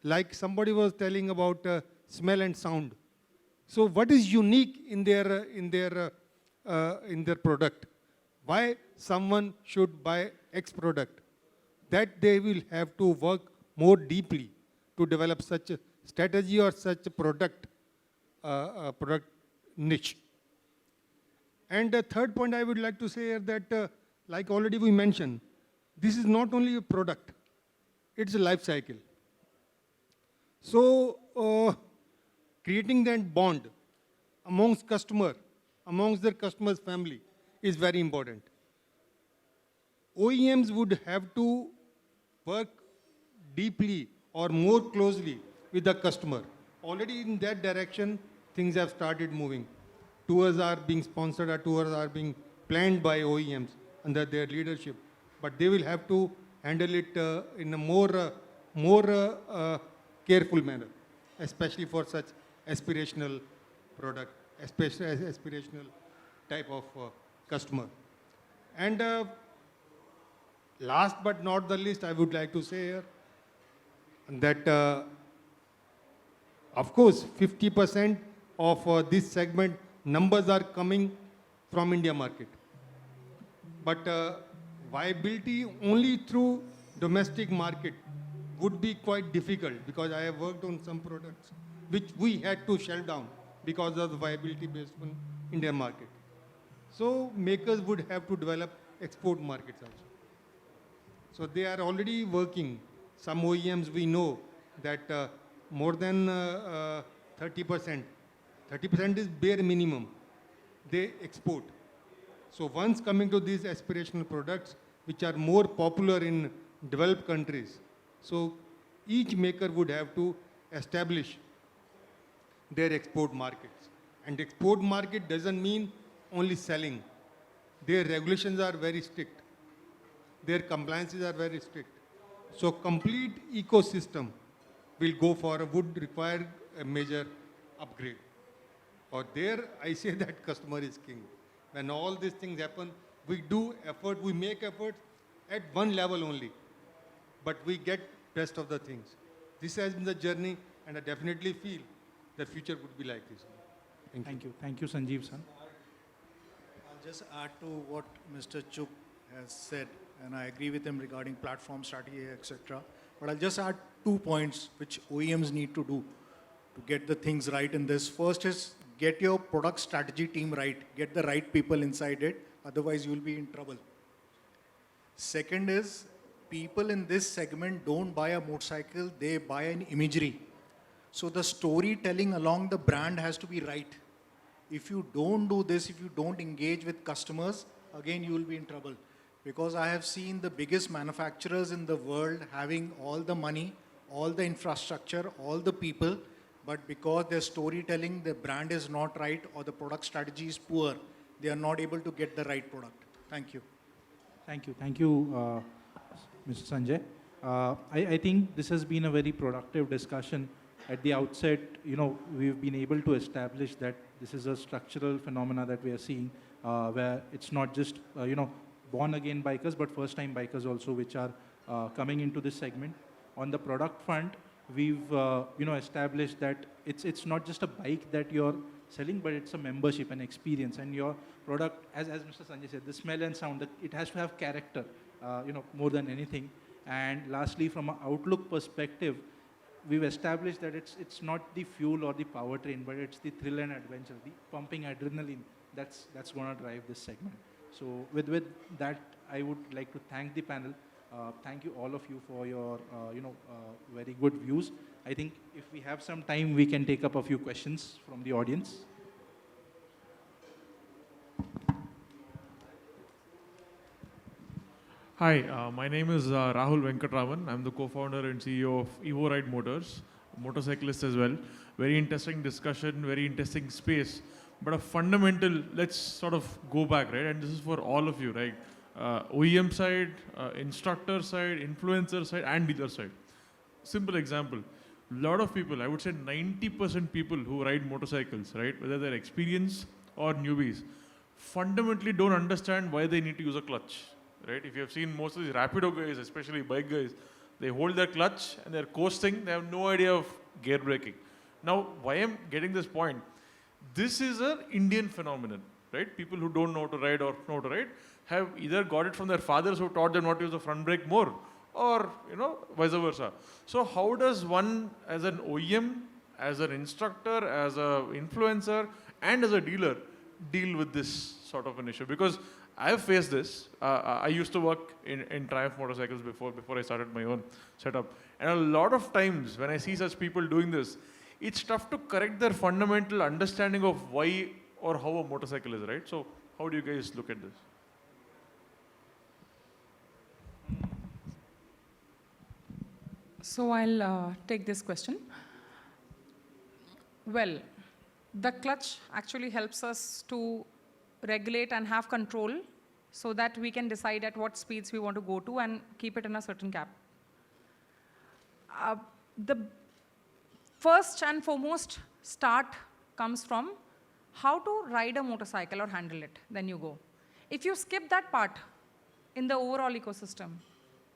Like somebody was telling about smell and sound. So what is unique in their product? Why someone should buy X product? That they will have to work more deeply to develop such a strategy or such a product niche. And the third point I would like to say is that, like already we mentioned, this is not only a product, it's a life cycle. So creating that bond amongst their customer's family is very important. OEMs would have to work deeply or more closely with the customer. Already in that direction, things have started moving. Tours are being sponsored or tours are being planned by OEMs under their leadership. But they will have to handle it in a more careful manner, especially for such aspirational product, aspirational type of customer. And last but not the least, I would like to say here that, of course, 50% of this segment numbers are coming from India market. But viability only through domestic market would be quite difficult, because I have worked on some products which we had to shell down because of the viability based on Indian market. So makers would have to develop export markets also. So they are already working. Some OEMs we know that more than 30% is bare minimum, they export. So once coming to these aspirational products, which are more popular in developed countries, so each maker would have to establish their export markets. And export market doesn't mean only selling. Their regulations are very strict. Their compliances are very strict. So complete ecosystem would require a major upgrade. Or there, I say that customer is king. When all these things happen, we make efforts at one level only, but we get best of the things. This has been the journey, and I definitely feel the future would be like this. Thank you. Thank you, Sanjeev San. I'll just add to what Mr. Chuk has said, and I agree with him regarding platform strategy, etc. But I'll just add 2 points which OEMs need to do to get the things right in this. First is get your product strategy team right. Get the right people inside it. Otherwise, you'll be in trouble. Second is people in this segment don't buy a motorcycle, they buy an imagery. So the storytelling along the brand has to be right. If you don't do this, if you don't engage with customers, again, you will be in trouble. because I have seen the biggest manufacturers in the world having all the money, all the infrastructure, all the people, but because their storytelling, their brand is not right, or the product strategy is poor, they are not able to get the right product. Thank you. Thank you, Mr. Sanjay. I think this has been a very productive discussion. At the outset, we've been able to establish that this is a structural phenomena that we are seeing, where it's not just, born-again bikers, but first-time bikers also, which are coming into this segment. On the product front, we've, established that it's not just a bike that you're selling, but it's a membership and experience. And your product, as Mr. Sanjay said, the smell and sound, it has to have character, more than anything. And lastly, from an outlook perspective, we've established that it's not the fuel or the powertrain, but it's the thrill and adventure, the pumping adrenaline that's going to drive this segment. So with that, I would like to thank the panel. Thank you, all of you, for your very good views. I think if we have some time, we can take up a few questions from the audience. Hi, my name is Rahul Venkatraman. I'm the co-founder and CEO of Evo Ride Motors, a motorcyclist as well. Very interesting discussion, very interesting space. But a fundamental, let's sort of go back, right? And this is for all of you, right? OEM side, instructor side, influencer side, and dealer side. Simple example. A lot of people, I would say 90% people who ride motorcycles, right? Whether they're experienced or newbies, fundamentally don't understand why they need to use a clutch. Right? If you have seen most of these Rapido guys, especially bike guys, they hold their clutch and they're coasting. They have no idea of gear braking. Now, why I'm getting this point? This is an Indian phenomenon, right? People who don't know how to ride or know how to ride have either got it from their fathers who taught them not to use the front brake more, or vice versa. So how does one, as an OEM, as an instructor, as an influencer, and as a dealer, deal with this sort of an issue? Because I have faced this. I used to work in Triumph Motorcycles before I started my own setup. And a lot of times when I see such people doing this, it's tough to correct their fundamental understanding of why or how a motorcycle is, right? So how do you guys look at this? So I'll take this question. Well, the clutch actually helps us to regulate and have control so that we can decide at what speeds we want to go to and keep it in a certain cap. The first and foremost start comes from how to ride a motorcycle or handle it, then you go. If you skip that part in the overall ecosystem,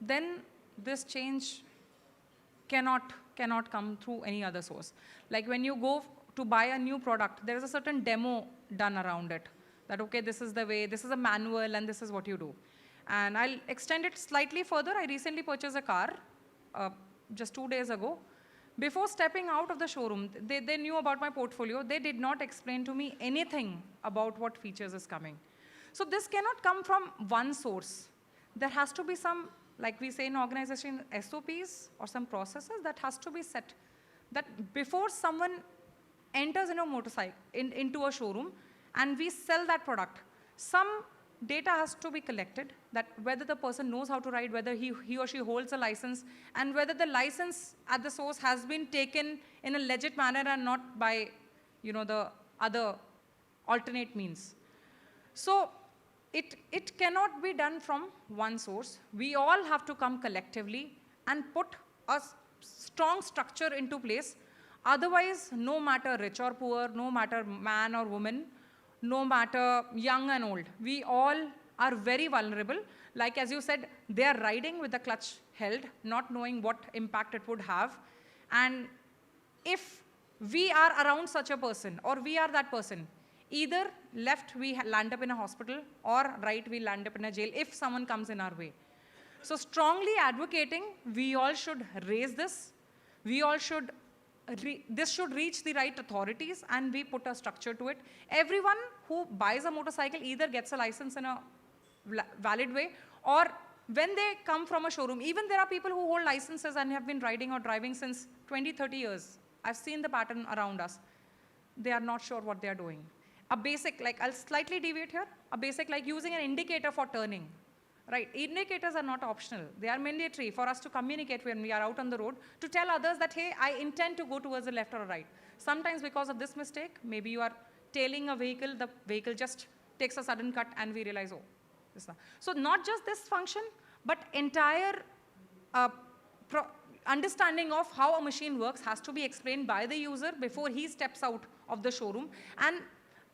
then this change cannot come through any other source. Like when you go to buy a new product, there is a certain demo done around it. That, okay, this is the way, this is a manual, and this is what you do. And I'll extend it slightly further. I recently purchased a car just 2 days ago. Before stepping out of the showroom, they knew about my portfolio. They did not explain to me anything about what features is coming. So this cannot come from one source. There has to be some, like we say in organization, SOPs or some processes that has to be set. That before someone enters in a motorcycle, into a showroom, and we sell that product, some data has to be collected, that whether the person knows how to ride, whether he or she holds a license, and whether the license at the source has been taken in a legit manner and not by the other alternate means. So it cannot be done from one source. We all have to come collectively and put a strong structure into place. Otherwise, no matter rich or poor, no matter man or woman, no matter young and old, we all are very vulnerable. Like as you said, they are riding with the clutch held, not knowing what impact it would have. And if we are around such a person, or we are that person, either left we land up in a hospital, or right we land up in a jail if someone comes in our way. So strongly advocating, we all should raise this. We all should this should reach the right authorities, and we put a structure to it. Everyone who buys a motorcycle either gets a license in a valid way, or when they come from a showroom, even there are people who hold licenses and have been riding or driving since 20, 30 years. I've seen the pattern around us. They are not sure what they are doing. A basic, like I'll slightly deviate here, a basic like using an indicator for turning. Right, indicators are not optional. They are mandatory for us to communicate when we are out on the road to tell others that, hey, I intend to go towards the left or right. Sometimes because of this mistake, maybe you are tailing a vehicle, the vehicle just takes a sudden cut and we realize, oh, this is not. So not just this function, but entire uh, understanding of how a machine works has to be explained by the user before he steps out of the showroom. And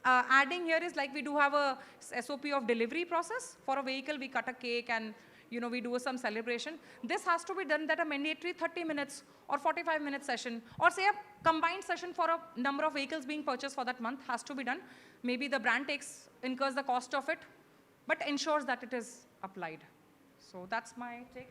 adding here is like we do have a SOP of delivery process. For a vehicle, we cut a cake and we do some celebration. This has to be done that a mandatory 30 minutes or 45-minute session, or say a combined session for a number of vehicles being purchased for that month has to be done. Maybe the brand incurs the cost of it, but ensures that it is applied. So that's my take.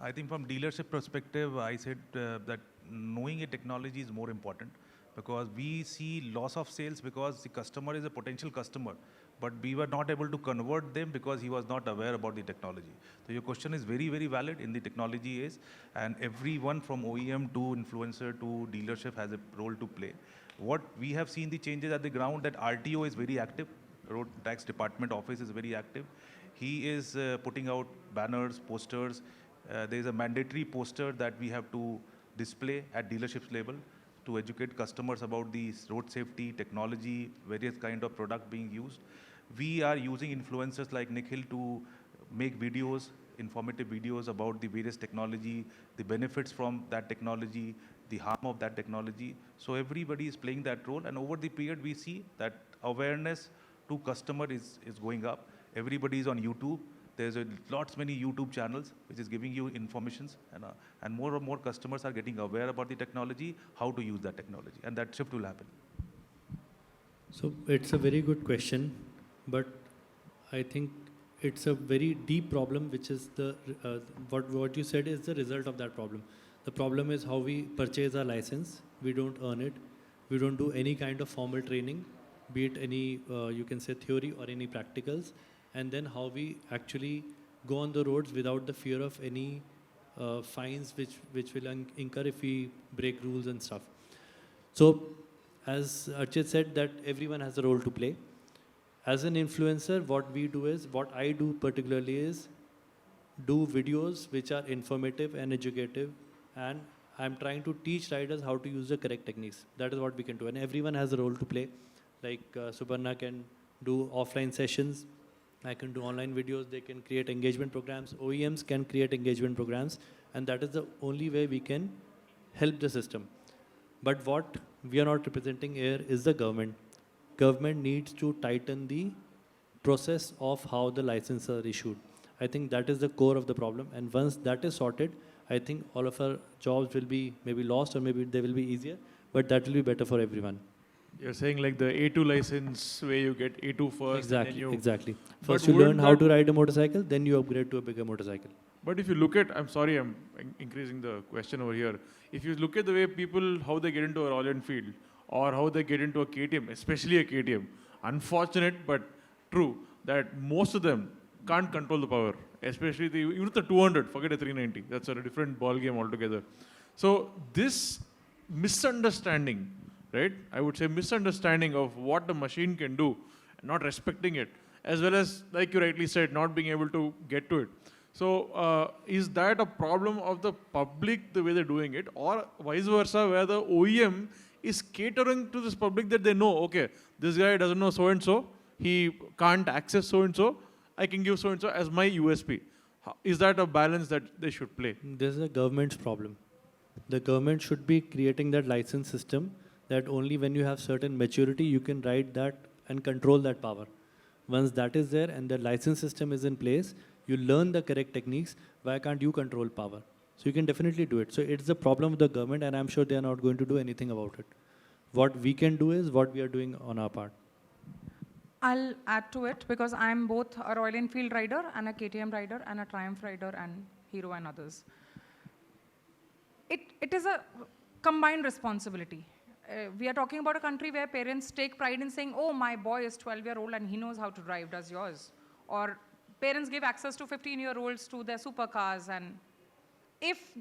I think from dealership perspective, I said that knowing a technology is more important, because we see loss of sales because the customer is a potential customer, but we were not able to convert them because he was not aware about the technology. So your question is very, very valid in the technology is, and everyone from OEM to influencer to dealership has a role to play. What we have seen the changes at the ground, that RTO is very active, Road Tax Department office is very active. He is putting out banners, posters. There is a mandatory poster that we have to display at dealerships level to educate customers about the road safety, technology, various kind of product being used. We are using influencers like Nikhil to make videos, informative videos about the various technology, the benefits from that technology, the harm of that technology. So everybody is playing that role, and over the period we see that awareness to customer is going up. Everybody is on YouTube. There's lots many YouTube channels which is giving you informations, and more and more customers are getting aware about the technology, how to use that technology, and that shift will happen. So it's a very good question, but I think it's a very deep problem, which is the what you said is the result of that problem. The problem is how we purchase our license. We don't earn it. We don't do any kind of formal training, be it any you can say theory or any practicals, and then how we actually go on the roads without the fear of any fines which will incur if we break rules and stuff. So as Archit said, that everyone has a role to play. As an influencer, what we do is, what I do particularly is do videos which are informative and educative, and I'm trying to teach riders how to use the correct techniques. That is what we can do, and everyone has a role to play. Like Subarna can do offline sessions, I can do online videos, they can create engagement programs, OEMs can create engagement programs, and that is the only way we can help the system. But what we are not representing here is the government. Government needs to tighten the process of how the licenses are issued. I think that is the core of the problem, and once that is sorted, I think all of our jobs will be maybe lost, or maybe they will be easier, but that will be better for everyone. You're saying like the A2 license where you get A2 first. Exactly, and then you, exactly. But First you wouldn't learn how that- to ride a motorcycle, then you upgrade to a bigger motorcycle. But if you look at, I'm sorry, I'm increasing the question over here. If you look at the way people, how they get into a Royal Enfield or how they get into a KTM, especially a KTM, unfortunate but true that most of them can't control the power, especially even the 200, forget a 390. That's a different ball game altogether. So this misunderstanding, right? I would say misunderstanding of what the machine can do, not respecting it, as well as, like you rightly said, not being able to get to it. So is that a problem of the public, the way they're doing it, or vice versa, where the OEM is catering to this public that they know, okay, this guy doesn't know so-and-so, he can't access so-and-so, I can give so-and-so as my USP. Is that a balance that they should play? This is a government's problem. The government should be creating that license system that only when you have certain maturity, you can ride that and control that power. Once that is there and the license system is in place, you learn the correct techniques, why can't you control power? So you can definitely do it. So it's the problem with the government, and I'm sure they are not going to do anything about it. What we can do is what we are doing on our part. I'll add to it because I'm both a Royal Enfield rider and a KTM rider and a Triumph rider and Hero and others. It is a combined responsibility. We are talking about a country where parents take pride in saying, oh, my boy is 12-year-old and he knows how to drive, does yours? Or parents give access to 15-year-olds to their supercars, and if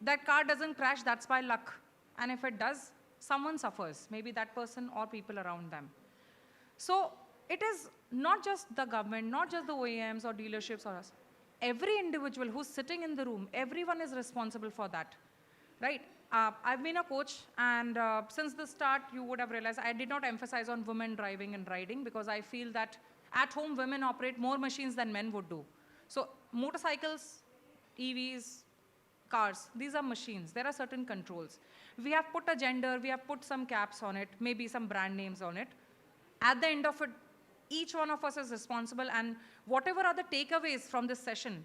that car doesn't crash, that's by luck. And if it does, someone suffers, maybe that person or people around them. So it is not just the government, not just the OEMs or dealerships or us. Every individual who's sitting in the room, everyone is responsible for that, right? I've been a coach, and since the start, you would have realized I did not emphasize on women driving and riding because I feel that at home, women operate more machines than men would do. So motorcycles, EVs, cars, these are machines. There are certain controls. We have put a gender, we have put some caps on it, maybe some brand names on it. At the end of it, each one of us is responsible, and whatever are the takeaways from this session,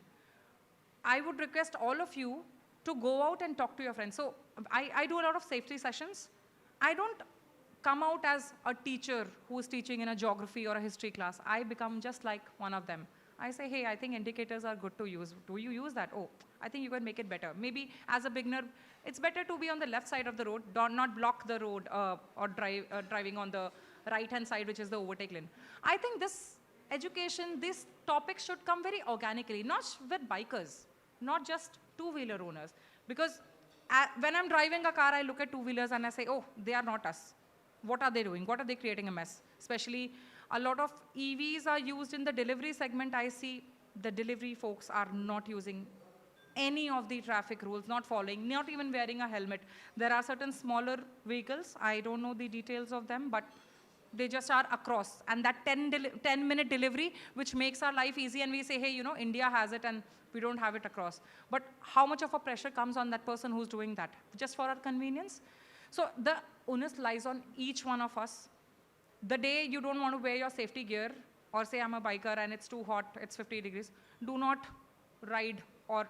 I would request all of you to go out and talk to your friends. So I do a lot of safety sessions. I don't come out as a teacher who is teaching in a geography or a history class. I become just like one of them. I say, hey, I think indicators are good to use. Do you use that? Oh, I think you can make it better. Maybe as a beginner, it's better to be on the left side of the road, not block the road or driving on the right-hand side, which is the overtake lane. I think this education, this topic should come very organically, not with bikers, not just two-wheeler owners. Because when I'm driving a car, I look at two-wheelers and I say, oh, they are not us. What are they doing? What are they creating a mess? Especially a lot of EVs are used in the delivery segment. I see the delivery folks are not using any of the traffic rules, not following, not even wearing a helmet. There are certain smaller vehicles. I don't know the details of them, but they just are across. And that 10-minute delivery, which makes our life easy, and we say, hey, you know, India has it and we don't have it across. But how much of a pressure comes on that person who's doing that? Just for our convenience? So the onus lies on each one of us. The day you don't want to wear your safety gear, or say I'm a biker and it's too hot, it's 50 degrees, do not ride or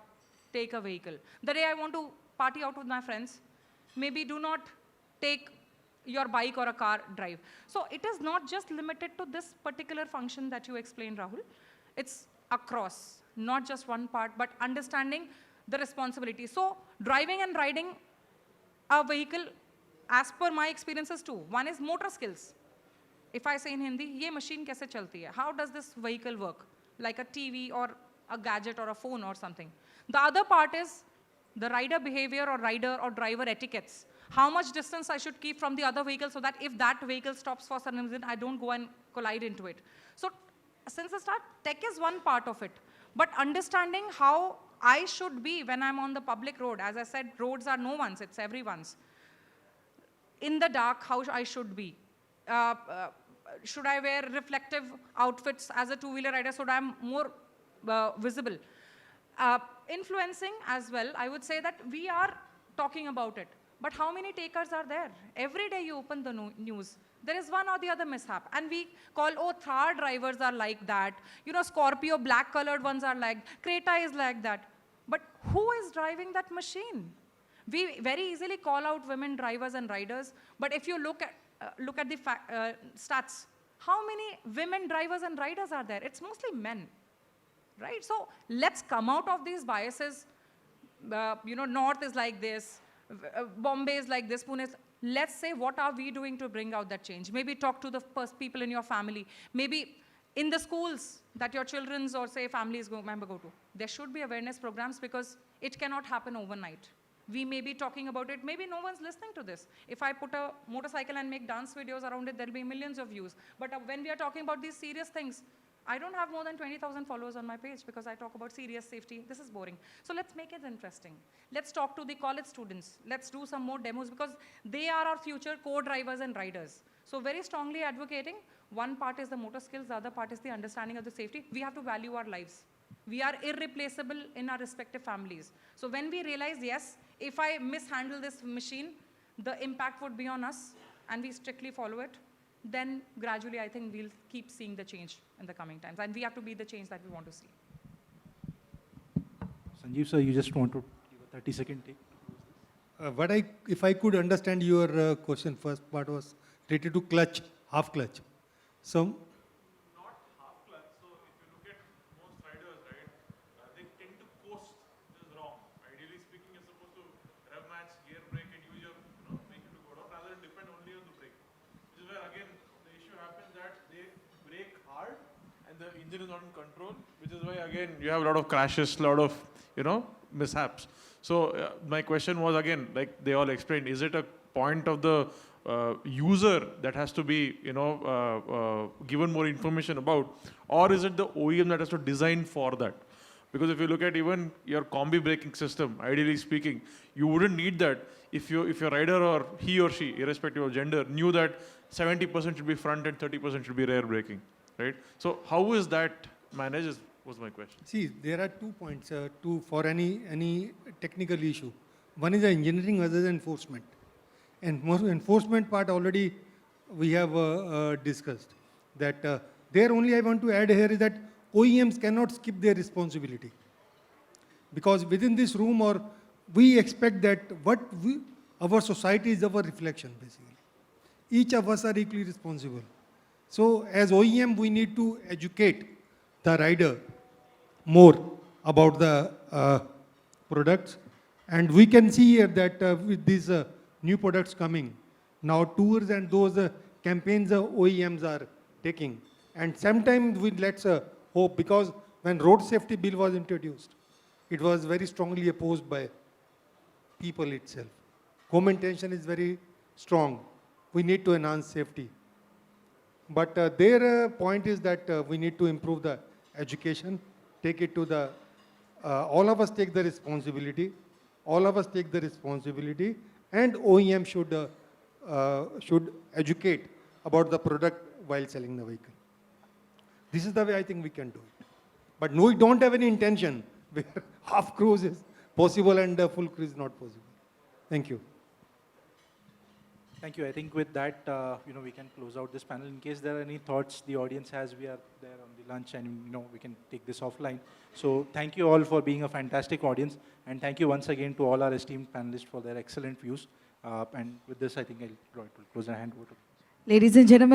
take a vehicle. The day I want to party out with my friends, maybe do not take your bike or a car drive. So it is not just limited to this particular function that you explained, Rahul. It's across, not just one part, but understanding the responsibility. So driving and riding a vehicle, as per my experiences too, one is motor skills. If I say in Hindi, ye machine kaise chalti hai? How does this vehicle work? Like a TV or a gadget or a phone or something. The other part is the rider behavior or rider or driver etiquettes. How much distance I should keep from the other vehicle so that if that vehicle stops for some reason, I don't go and collide into it. So since the start, tech is one part of it. But understanding how I should be when I'm on the public road, as I said, roads are no one's, it's everyone's. In the dark, how I should be. Should I wear reflective outfits as a two-wheeler rider so that I'm more visible? Influencing as well, I would say that we are talking about it. But how many takers are there? Every day you open the news, there is one or the other mishap. And we call, oh, Thar drivers are like that. You know, Scorpio, black-colored ones are like, Creta is like that. But who is driving that machine? We very easily call out women drivers and riders. But if you look at the stats, how many women drivers and riders are there? It's mostly men, right? So let's come out of these biases. You know, North is like this. Bombay is like this, Pune is, let's say what are we doing to bring out that change? Maybe talk to the people in your family. Maybe in the schools that your children's or say families member go to. There should be awareness programs because it cannot happen overnight. We may be talking about it, maybe no one's listening to this. If I put a motorcycle and make dance videos around it, there'll be millions of views. But when we are talking about these serious things, I don't have more than 20,000 followers on my page because I talk about serious safety. This is boring. So let's make it interesting. Let's talk to the college students. Let's do some more demos because they are our future co-drivers and riders. So very strongly advocating, one part is the motor skills, the other part is the understanding of the safety. We have to value our lives. We are irreplaceable in our respective families. So when we realize, yes, if I mishandle this machine, the impact would be on us and we strictly follow it, then gradually I think we'll keep seeing the change in the coming times. And we have to be the change that we want to see. Sanjeev sir, you just want to give a 30-second take? If I could understand your question, first part was related to clutch, half clutch. So, Not half clutch. So if you look at most riders, right, they tend to coast, which is wrong. Ideally speaking, you're supposed to rev match, gear brake, and use your vehicle to go down rather than depend only on the brake. Which is where again the issue happens that they brake hard and the engine is not in control. Which is why again you have a lot of crashes, a lot of mishaps. So my question was again, like they all explained, is it a point of the user that has to be, given more information about, or is it the OEM that has to design for that? Because if you look at even your combi braking system, ideally speaking, you wouldn't need that if your rider or he or she, irrespective of gender, knew that 70% should be front and 30% should be rear braking, right? So how is that managed? Was my question. See, there are 2 points for any technical issue. One is the engineering, other is enforcement. And more enforcement part already we have discussed. That there only I want to add here is that OEMs cannot skip their responsibility. Because within this room, or we expect that our society is our reflection basically. Each of us are equally responsible. So as OEM, we need to educate the rider more about the products. And we can see here that with these new products coming, now tours and those campaigns OEMs are taking. And sometimes let's hope, because when road safety bill was introduced, it was very strongly opposed by people itself. Home intention is very strong. We need to enhance safety. But their point is that we need to improve the education, take it to the, all of us take the responsibility. All of us take the responsibility, and OEM should educate about the product while selling the vehicle. This is the way I think we can do it. But no, we don't have any intention where half cruise is possible and full cruise is not possible. Thank you. Thank you. I think with that, we can close out this panel. In case there are any thoughts the audience has, we are there on the lunch, and we can take this offline. So thank you all for being a fantastic audience, and thank you once again to all our esteemed panelists for their excellent views. And with this, I think I'll close and hand over to. Ladies and gentlemen,